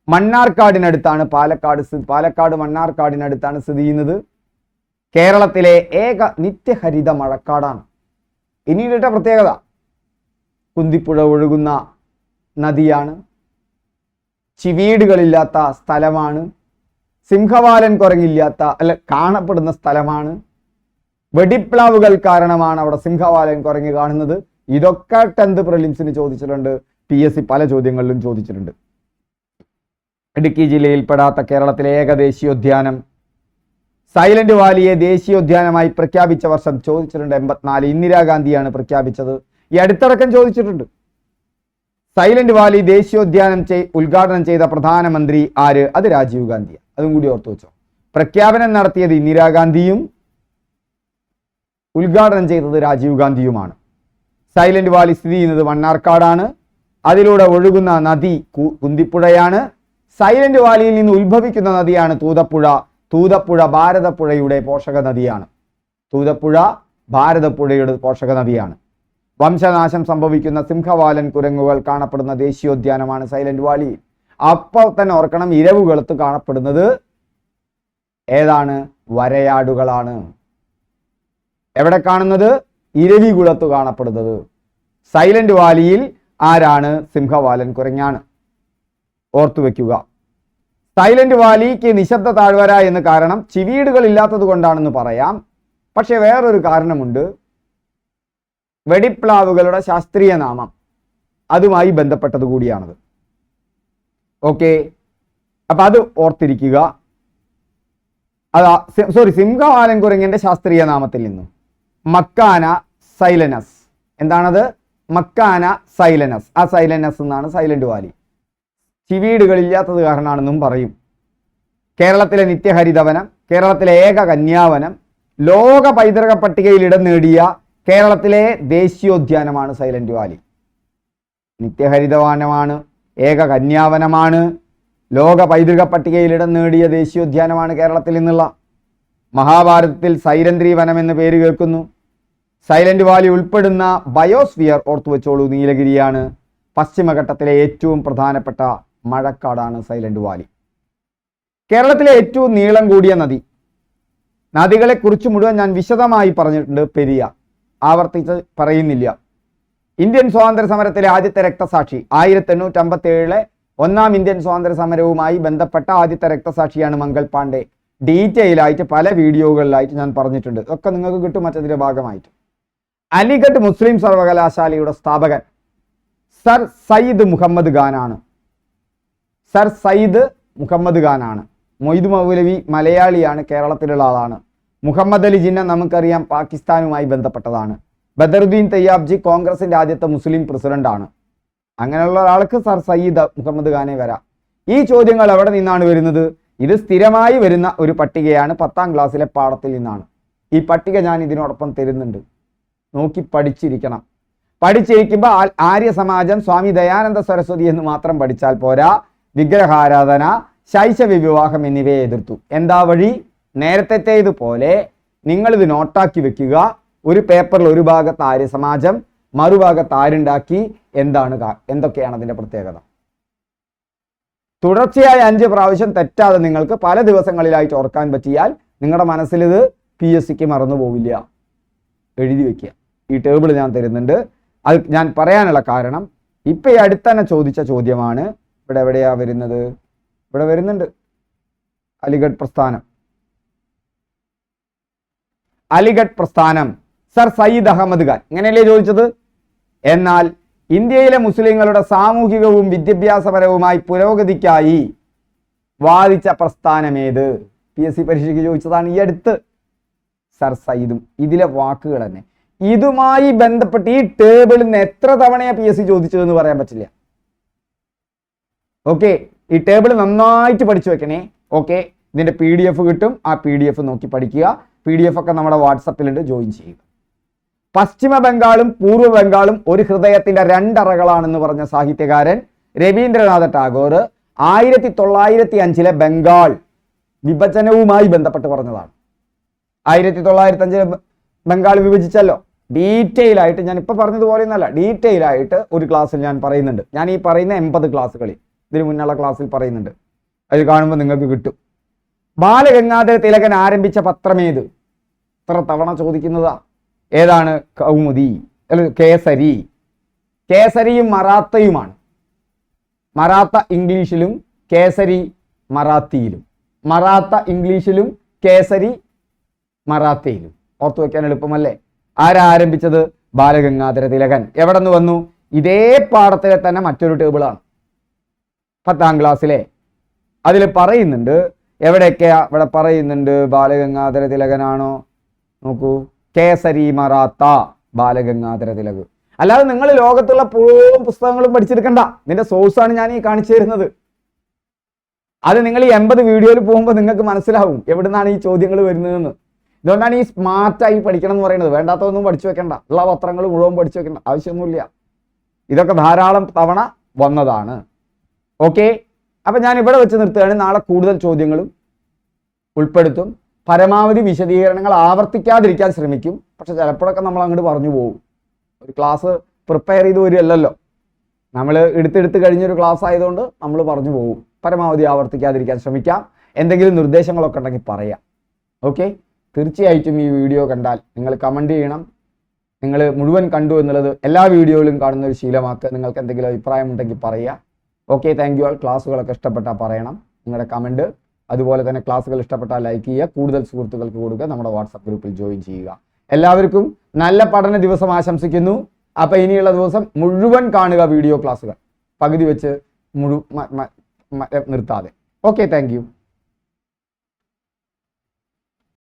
മണ്ണാർക്കാടിനടുത്താണ് പാലക്കാട് മണ്ണാർക്കാടിനടുത്താണ് സ്ഥിതി ചെയ്യുന്നത്. കേരളത്തിലെ ഏക നിത്യഹരിത മഴക്കാടാണ്. ഇനിയുടെ പ്രത്യേകത, കുന്തിപ്പുഴ ഒഴുകുന്ന നദിയാണ്. ചിവീടുകളില്ലാത്ത സ്ഥലമാണ്. സിംഹവാലൻ കുരങ്ങില്ലാത്ത കാണപ്പെടുന്ന സ്ഥലമാണ്. വെടിപ്ലാവുകൾ കാരണമാണ് അവിടെ സിംഹവാലൻ കുരങ്ങ് കാണുന്നത്. ഇതൊക്കെ 10th പ്രിലിംസിന് ചോദിച്ചിട്ടുണ്ട്. PSC പല ചോദ്യങ്ങളിലും ചോദിച്ചിട്ടുണ്ട്. ഇടുക്കി ജില്ലയിൽപ്പെടാത്ത കേരളത്തിലെ ഏക ദേശീയോദ്യാനം സൈലന്റ് വാലിയെ ദേശീയോദ്യാനമായി പ്രഖ്യാപിച്ച വർഷം ചോദിച്ചിട്ടുണ്ട്. 84 ഇന്ദിരാഗാന്ധിയാണ് പ്രഖ്യാപിച്ചത്. ഈ അടുത്തിടക്കം ചോദിച്ചിട്ടുണ്ട്. സൈലന്റ് വാലി ദേശീയോദ്യാനം ഉദ്ഘാടനം ചെയ്ത പ്രധാനമന്ത്രി ആര്? അത് രാജീവ് ഗാന്ധിയാണ്. അതും കൂടി ഓർത്തു വെച്ചോ. പ്രഖ്യാപനം നടത്തിയത് ഇന്ദിരാഗാന്ധിയും ഉദ്ഘാടനം ചെയ്തത് രാജീവ് ഗാന്ധിയുമാണ്. സൈലന്റ് വാലി സ്ഥിതി ചെയ്യുന്നത് മണ്ണാർക്കാടാണ്. അതിലൂടെ ഒഴുകുന്ന നദി കുന്തിപ്പുഴയാണ്. സൈലന്റ് വാലിയിൽ നിന്ന് ഉത്ഭവിക്കുന്ന നദിയാണ് തൂതപ്പുഴ ഭാരതപ്പുഴയുടെ പോഷക നദിയാണ്. വംശനാശം സംഭവിക്കുന്ന സിംഹവാലൻ കുരങ്ങുകൾ കാണപ്പെടുന്ന ദേശീയോദ്യാനമാണ് സൈലന്റ് വാലി. അപ്പോൾ തന്നെ ഓർക്കണം, ഇരവുകുളത്ത് കാണപ്പെടുന്നത് ഏതാണ്? വരയാടുകളാണ്. എവിടെ കാണുന്നത്? ഇരവികുളത്ത് കാണപ്പെടുന്നത്. സൈലന്റ് വാലിയിൽ ആരാണ്? സിംഹവാലൻ കുരങ്ങാണ്. ഓർത്തു വെക്കുക. സൈലന്റ് വാലിക്ക് നിശബ്ദ താഴ്വര എന്ന് കാരണം ചിവീടുകൾ ഇല്ലാത്തത് കൊണ്ടാണെന്ന് പറയാം. പക്ഷെ വേറൊരു കാരണമുണ്ട്. വെടിപ്ലാവുകളുടെ ശാസ്ത്രീയ നാമം അതുമായി ബന്ധപ്പെട്ടത് കൂടിയാണത്. ഓക്കെ, അപ്പൊ അത് ഓർത്തിരിക്കുക. സിംഹവാലൻ കുരങ്ങിന്റെ ശാസ്ത്രീയ നാമത്തിൽ നിന്നും മക്കാന സൈലനസ്. എന്താണത്? മക്കാന സൈലനസ്. ആ സൈലനസ് എന്നാണ് സൈലന്റ് വാലി. ചിവീടുകളില്ലാത്തത് കാരണമാണെന്നും പറയും. കേരളത്തിലെ നിത്യഹരിതവനം, കേരളത്തിലെ ഏക കന്യാവനം, ലോക പൈതൃക പട്ടികയിൽ ഇടം നേടിയ കേരളത്തിലെ ദേശീയോദ്യാനമാണ് സൈലന്റ് വാലി. നിത്യഹരിതവനമാണ്, ഏക കന്യാവനമാണ്, ലോക പൈതൃക പട്ടികയിൽ ഇടം നേടിയ ദേശീയോദ്യാനമാണ് കേരളത്തിൽ നിന്നുള്ള. മഹാഭാരതത്തിൽ സൈരന്ധ്രി വനം എന്ന് പേര് കേൾക്കുന്നു. സൈലന്റ് വാലി ഉൾപ്പെടുന്ന ബയോസ്ഫിയർ ഓർത്തു വെച്ചോളൂ, നീലഗിരിയാണ്. പശ്ചിമഘട്ടത്തിലെ ഏറ്റവും പ്രധാനപ്പെട്ട മഴക്കാടാണ് സൈലന്റ് വാലി. കേരളത്തിലെ ഏറ്റവും നീളം കൂടിയ നദികളെ കുറിച്ച് മുഴുവൻ ഞാൻ വിശദമായി പറഞ്ഞിട്ടുണ്ട്. പെരിയാർ ആവർത്തിച്ച് പറയുന്നില്ല. ഇന്ത്യൻ സ്വാതന്ത്ര്യ സമരത്തിലെ ആദ്യത്തെ രക്തസാക്ഷി 1857 ഒന്നാം ഇന്ത്യൻ സ്വാതന്ത്ര്യ സമരവുമായി ബന്ധപ്പെട്ട ആദ്യത്തെ രക്തസാക്ഷിയാണ് മംഗൾ പാണ്ഡെ. ഡീറ്റെയിൽ ആയിട്ട് പല വീഡിയോകളിലായിട്ട് ഞാൻ പറഞ്ഞിട്ടുണ്ട്. ഇതൊക്കെ നിങ്ങൾക്ക് കിട്ടും മറ്റതിന്റെ ഭാഗമായിട്ട്. അലിഗഡ് മുസ്ലിം സർവകലാശാലയുടെ സ്ഥാപകൻ സർ സയ്യിദ് മുഹമ്മദ് ഖാനാണ്. മൊയ്ദ് മൗലവി മലയാളിയാണ്, കേരളത്തിലുള്ള ആളാണ്. മുഹമ്മദ് അലി ജിന്ന നമുക്കറിയാം, പാകിസ്ഥാനുമായി ബന്ധപ്പെട്ടതാണ്. ബദറുദ്ദീൻ തയ്യാബ്ജി കോൺഗ്രസിന്റെ ആദ്യത്തെ മുസ്ലിം പ്രസിഡന്റാണ്. അങ്ങനെയുള്ള ഒരാൾക്ക് സർ സയ്യിദ് മുഹമ്മദ് ഖാനെ വരാം. ഈ ചോദ്യങ്ങൾ എവിടെ നിന്നാണ് വരുന്നത്? ഇത് സ്ഥിരമായി വരുന്ന ഒരു പട്ടികയാണ്. 10ാം ക്ലാസ്സിലെ പാഠത്തിൽ നിന്നാണ്. ഈ പട്ടിക ഞാൻ ഇതിനോടൊപ്പം തരുന്നുണ്ട്. നോക്കി പഠിച്ചിരിക്കണം. പഠിച്ചിരിക്കുമ്പോൾ ആര്യ സമാജം, സ്വാമി ദയാനന്ദ സരസ്വതി എന്ന് മാത്രം പഠിച്ചാൽ പോരാ. വിഗ്രഹാരാധന, ശൈശവ വിവാഹം എന്നിവയെ എതിർത്തു. എന്താ വഴി? നേരത്തേതുപോലെ നിങ്ങളിത് നോട്ടാക്കി വെക്കുക. ഒരു പേപ്പറിൽ ഒരു ഭാഗത്ത് ആര്യ സമാജം, മറുഭാഗത്ത് ആരുണ്ടാക്കി, എന്തൊക്കെയാണ് അതിന്റെ പ്രത്യേകത. തുടർച്ചയായ 5 പ്രാവശ്യം തെറ്റാതെ നിങ്ങൾക്ക് പല ദിവസങ്ങളിലായിട്ട് ഓർക്കാൻ പറ്റിയാൽ നിങ്ങളുടെ മനസ്സിൽ ഇത് PSCക്ക് മറന്നു പോവില്ല. എഴുതി വെക്കുക. ഈ ടേബിൾ ഞാൻ തരുന്നുണ്ട്. അത് ഞാൻ പറയാനുള്ള കാരണം ഇപ്പൊ ഈ അടുത്ത് തന്നെ ചോദിച്ച ചോദ്യമാണ്. ഇവിടെ എവിടെയാ വരുന്നത്? ഇവിടെ വരുന്നുണ്ട്, അലിഗഡ് പ്രസ്ഥാനം. അലിഗഡ് പ്രസ്ഥാനം സർ സയ്യിദ് അഹമ്മദ് ഖാൻ ഇങ്ങനെയല്ലേ ചോദിച്ചത്. എന്നാൽ ഇന്ത്യയിലെ മുസ്ലിങ്ങളുടെ സാമൂഹികവും വിദ്യാഭ്യാസപരവുമായി പുരോഗതിക്കായി വാദിച്ച പ്രസ്ഥാനമേത്? PSC പരീക്ഷയ്ക്ക് ചോദിച്ചതാണ് ഈ അടുത്ത്. സർ സയ്യിദും. ഇതിലെ വാക്കുകൾ തന്നെ ഇതുമായി ബന്ധപ്പെട്ട് ഈ ടേബിളിൽ നിന്ന് എത്ര തവണയാ PSC ചോദിച്ചതെന്ന് പറയാൻ പറ്റില്ല. ഓക്കെ, ഈ ടേബിൾ നന്നായിട്ട് പഠിച്ചു വെക്കണേ. ഓക്കെ, ഇതിന്റെ PDF കിട്ടും, ആ PDF നോക്കി പഠിക്കുക. PDF ഒക്കെ നമ്മുടെ വാട്സപ്പിലുണ്ട്, ജോയിൻ ചെയ്യുക. പശ്ചിമ ബംഗാളും പൂർവ്വ ബംഗാളും ഒരു ഹൃദയത്തിന്റെ രണ്ടറകളാണെന്ന് പറഞ്ഞ സാഹിത്യകാരൻ രവീന്ദ്രനാഥ ടാഗോർ 1905 ബംഗാൾ വിഭജനവുമായി ബന്ധപ്പെട്ട് പറഞ്ഞതാണ്. 1905 ബംഗാൾ വിഭജിച്ചല്ലോ. ഡീറ്റെയിൽ ആയിട്ട് ഞാൻ ഇപ്പൊ പറഞ്ഞതുപോലെ ഒന്നല്ല, ഡീറ്റെയിൽ ആയിട്ട് ഒരു ക്ലാസ്സിൽ ഞാൻ പറയുന്നുണ്ട്. ഞാൻ ഈ പറയുന്ന 80 ക്ലാസ്സുകളിൽ ഇതിനു മുന്നുള്ള ക്ലാസ്സിൽ പറയുന്നുണ്ട്. അത് കാണുമ്പോൾ നിങ്ങൾക്ക് കിട്ടും. ബാലഗംഗാധര തിലകൻ ആരംഭിച്ച പത്രമേത്? ഇത്ര തവണ ചോദിക്കുന്നതാ. ഏതാണ്? കൗമുദി, കേസരി. കേസരിയും മറാത്തയുമാണ്. മറാത്ത ഇംഗ്ലീഷിലും കേസരി മറാത്തിയിലും. മറാത്ത ഇംഗ്ലീഷിലും കേസരി മറാത്തയിലും. ഓർത്തു വെക്കാൻ എളുപ്പമല്ലേ? ആരാ ആരംഭിച്ചത്? ബാലഗംഗാധര തിലകൻ. എവിടെ നിന്ന് വന്നു? ഇതേ പാഠത്തിലെ തന്നെ മറ്റൊരു ടേബിളാണ്, 10ാം ക്ലാസ്സിലെ. അതിൽ പറയുന്നുണ്ട് എവിടെയൊക്കെയാ? ഇവിടെ പറയുന്നുണ്ട് ബാലഗംഗാധര തിലകനാണോ? നോക്കൂ, കേസരി മറാത്ത ബാലഗംഗാധര തിലക്. അല്ലാതെ നിങ്ങൾ ലോകത്തുള്ള മുഴുവൻ പുസ്തകങ്ങളും പഠിച്ചെടുക്കണ്ട. ഇതിന്റെ സോഴ്സാണ് ഞാൻ ഈ കാണിച്ചു തരുന്നത്. അത് നിങ്ങൾ ഈ 80 വീഡിയോയിൽ പോകുമ്പോൾ നിങ്ങൾക്ക് മനസ്സിലാവും എവിടുന്നാണ് ഈ ചോദ്യങ്ങൾ വരുന്നതെന്ന്. ഇതുകൊണ്ടാണ് ഈ സ്മാർട്ടായി പഠിക്കണം എന്ന് പറയുന്നത്. വേണ്ടാത്തതൊന്നും പഠിച്ചു വെക്കണ്ട, ഉള്ള പത്രങ്ങൾ മുഴുവൻ പഠിച്ചു വെക്കേണ്ട ആവശ്യമൊന്നുമില്ല. ഇതൊക്കെ ധാരാളം തവണ വന്നതാണ്. ഓക്കെ, അപ്പം ഞാൻ ഇവിടെ വെച്ച് നിർത്തുകയാണ്. നാളെ കൂടുതൽ ചോദ്യങ്ങളും ഉൾപ്പെടുത്തും. പരമാവധി വിശദീകരണങ്ങൾ ആവർത്തിക്കാതിരിക്കാൻ ശ്രമിക്കും. പക്ഷെ ചിലപ്പോഴൊക്കെ നമ്മൾ അങ്ങോട്ട് പറഞ്ഞു പോകും. ഒരു ക്ലാസ് പ്രിപ്പയർ ചെയ്ത് വരികയല്ലല്ലോ, നമ്മൾ എടുത്തെടുത്ത് കഴിഞ്ഞൊരു ക്ലാസ് ആയതുകൊണ്ട് നമ്മൾ പറഞ്ഞു പോകും. പരമാവധി ആവർത്തിക്കാതിരിക്കാൻ ശ്രമിക്കാം. എന്തെങ്കിലും നിർദ്ദേശങ്ങളൊക്കെ ഉണ്ടെങ്കിൽ പറയാം. ഓക്കെ, തീർച്ചയായിട്ടും ഈ വീഡിയോ കണ്ടാൽ നിങ്ങൾ കമൻറ്റ് ചെയ്യണം. നിങ്ങൾ മുഴുവൻ കണ്ടു എന്നുള്ളത് എല്ലാ വീഡിയോയിലും കാണുന്ന ഒരു ശീലമാക്കുക. നിങ്ങൾക്ക് എന്തെങ്കിലും അഭിപ്രായം ഉണ്ടെങ്കിൽ പറയുക. Okay, thank you all. ക്ലാസ്സുകളൊക്കെ ഇഷ്ടപ്പെട്ടാൽ പറയണം നിങ്ങളുടെ കമൻറ്റ്. അതുപോലെ തന്നെ ക്ലാസ്സുകൾ ഇഷ്ടപ്പെട്ടാൽ ലൈക്ക് ചെയ്യുക, കൂടുതൽ സുഹൃത്തുക്കൾക്ക് കൊടുക്കുക, നമ്മുടെ വാട്സപ്പ് ഗ്രൂപ്പിൽ ജോയിൻ ചെയ്യുക. എല്ലാവർക്കും നല്ല പഠന ദിവസം ആശംസിക്കുന്നു. അപ്പം ഇനിയുള്ള ദിവസം മുഴുവൻ കാണുക വീഡിയോ ക്ലാസ്സുകൾ, പകുതി വെച്ച് നിർത്താതെ. Okay, thank you.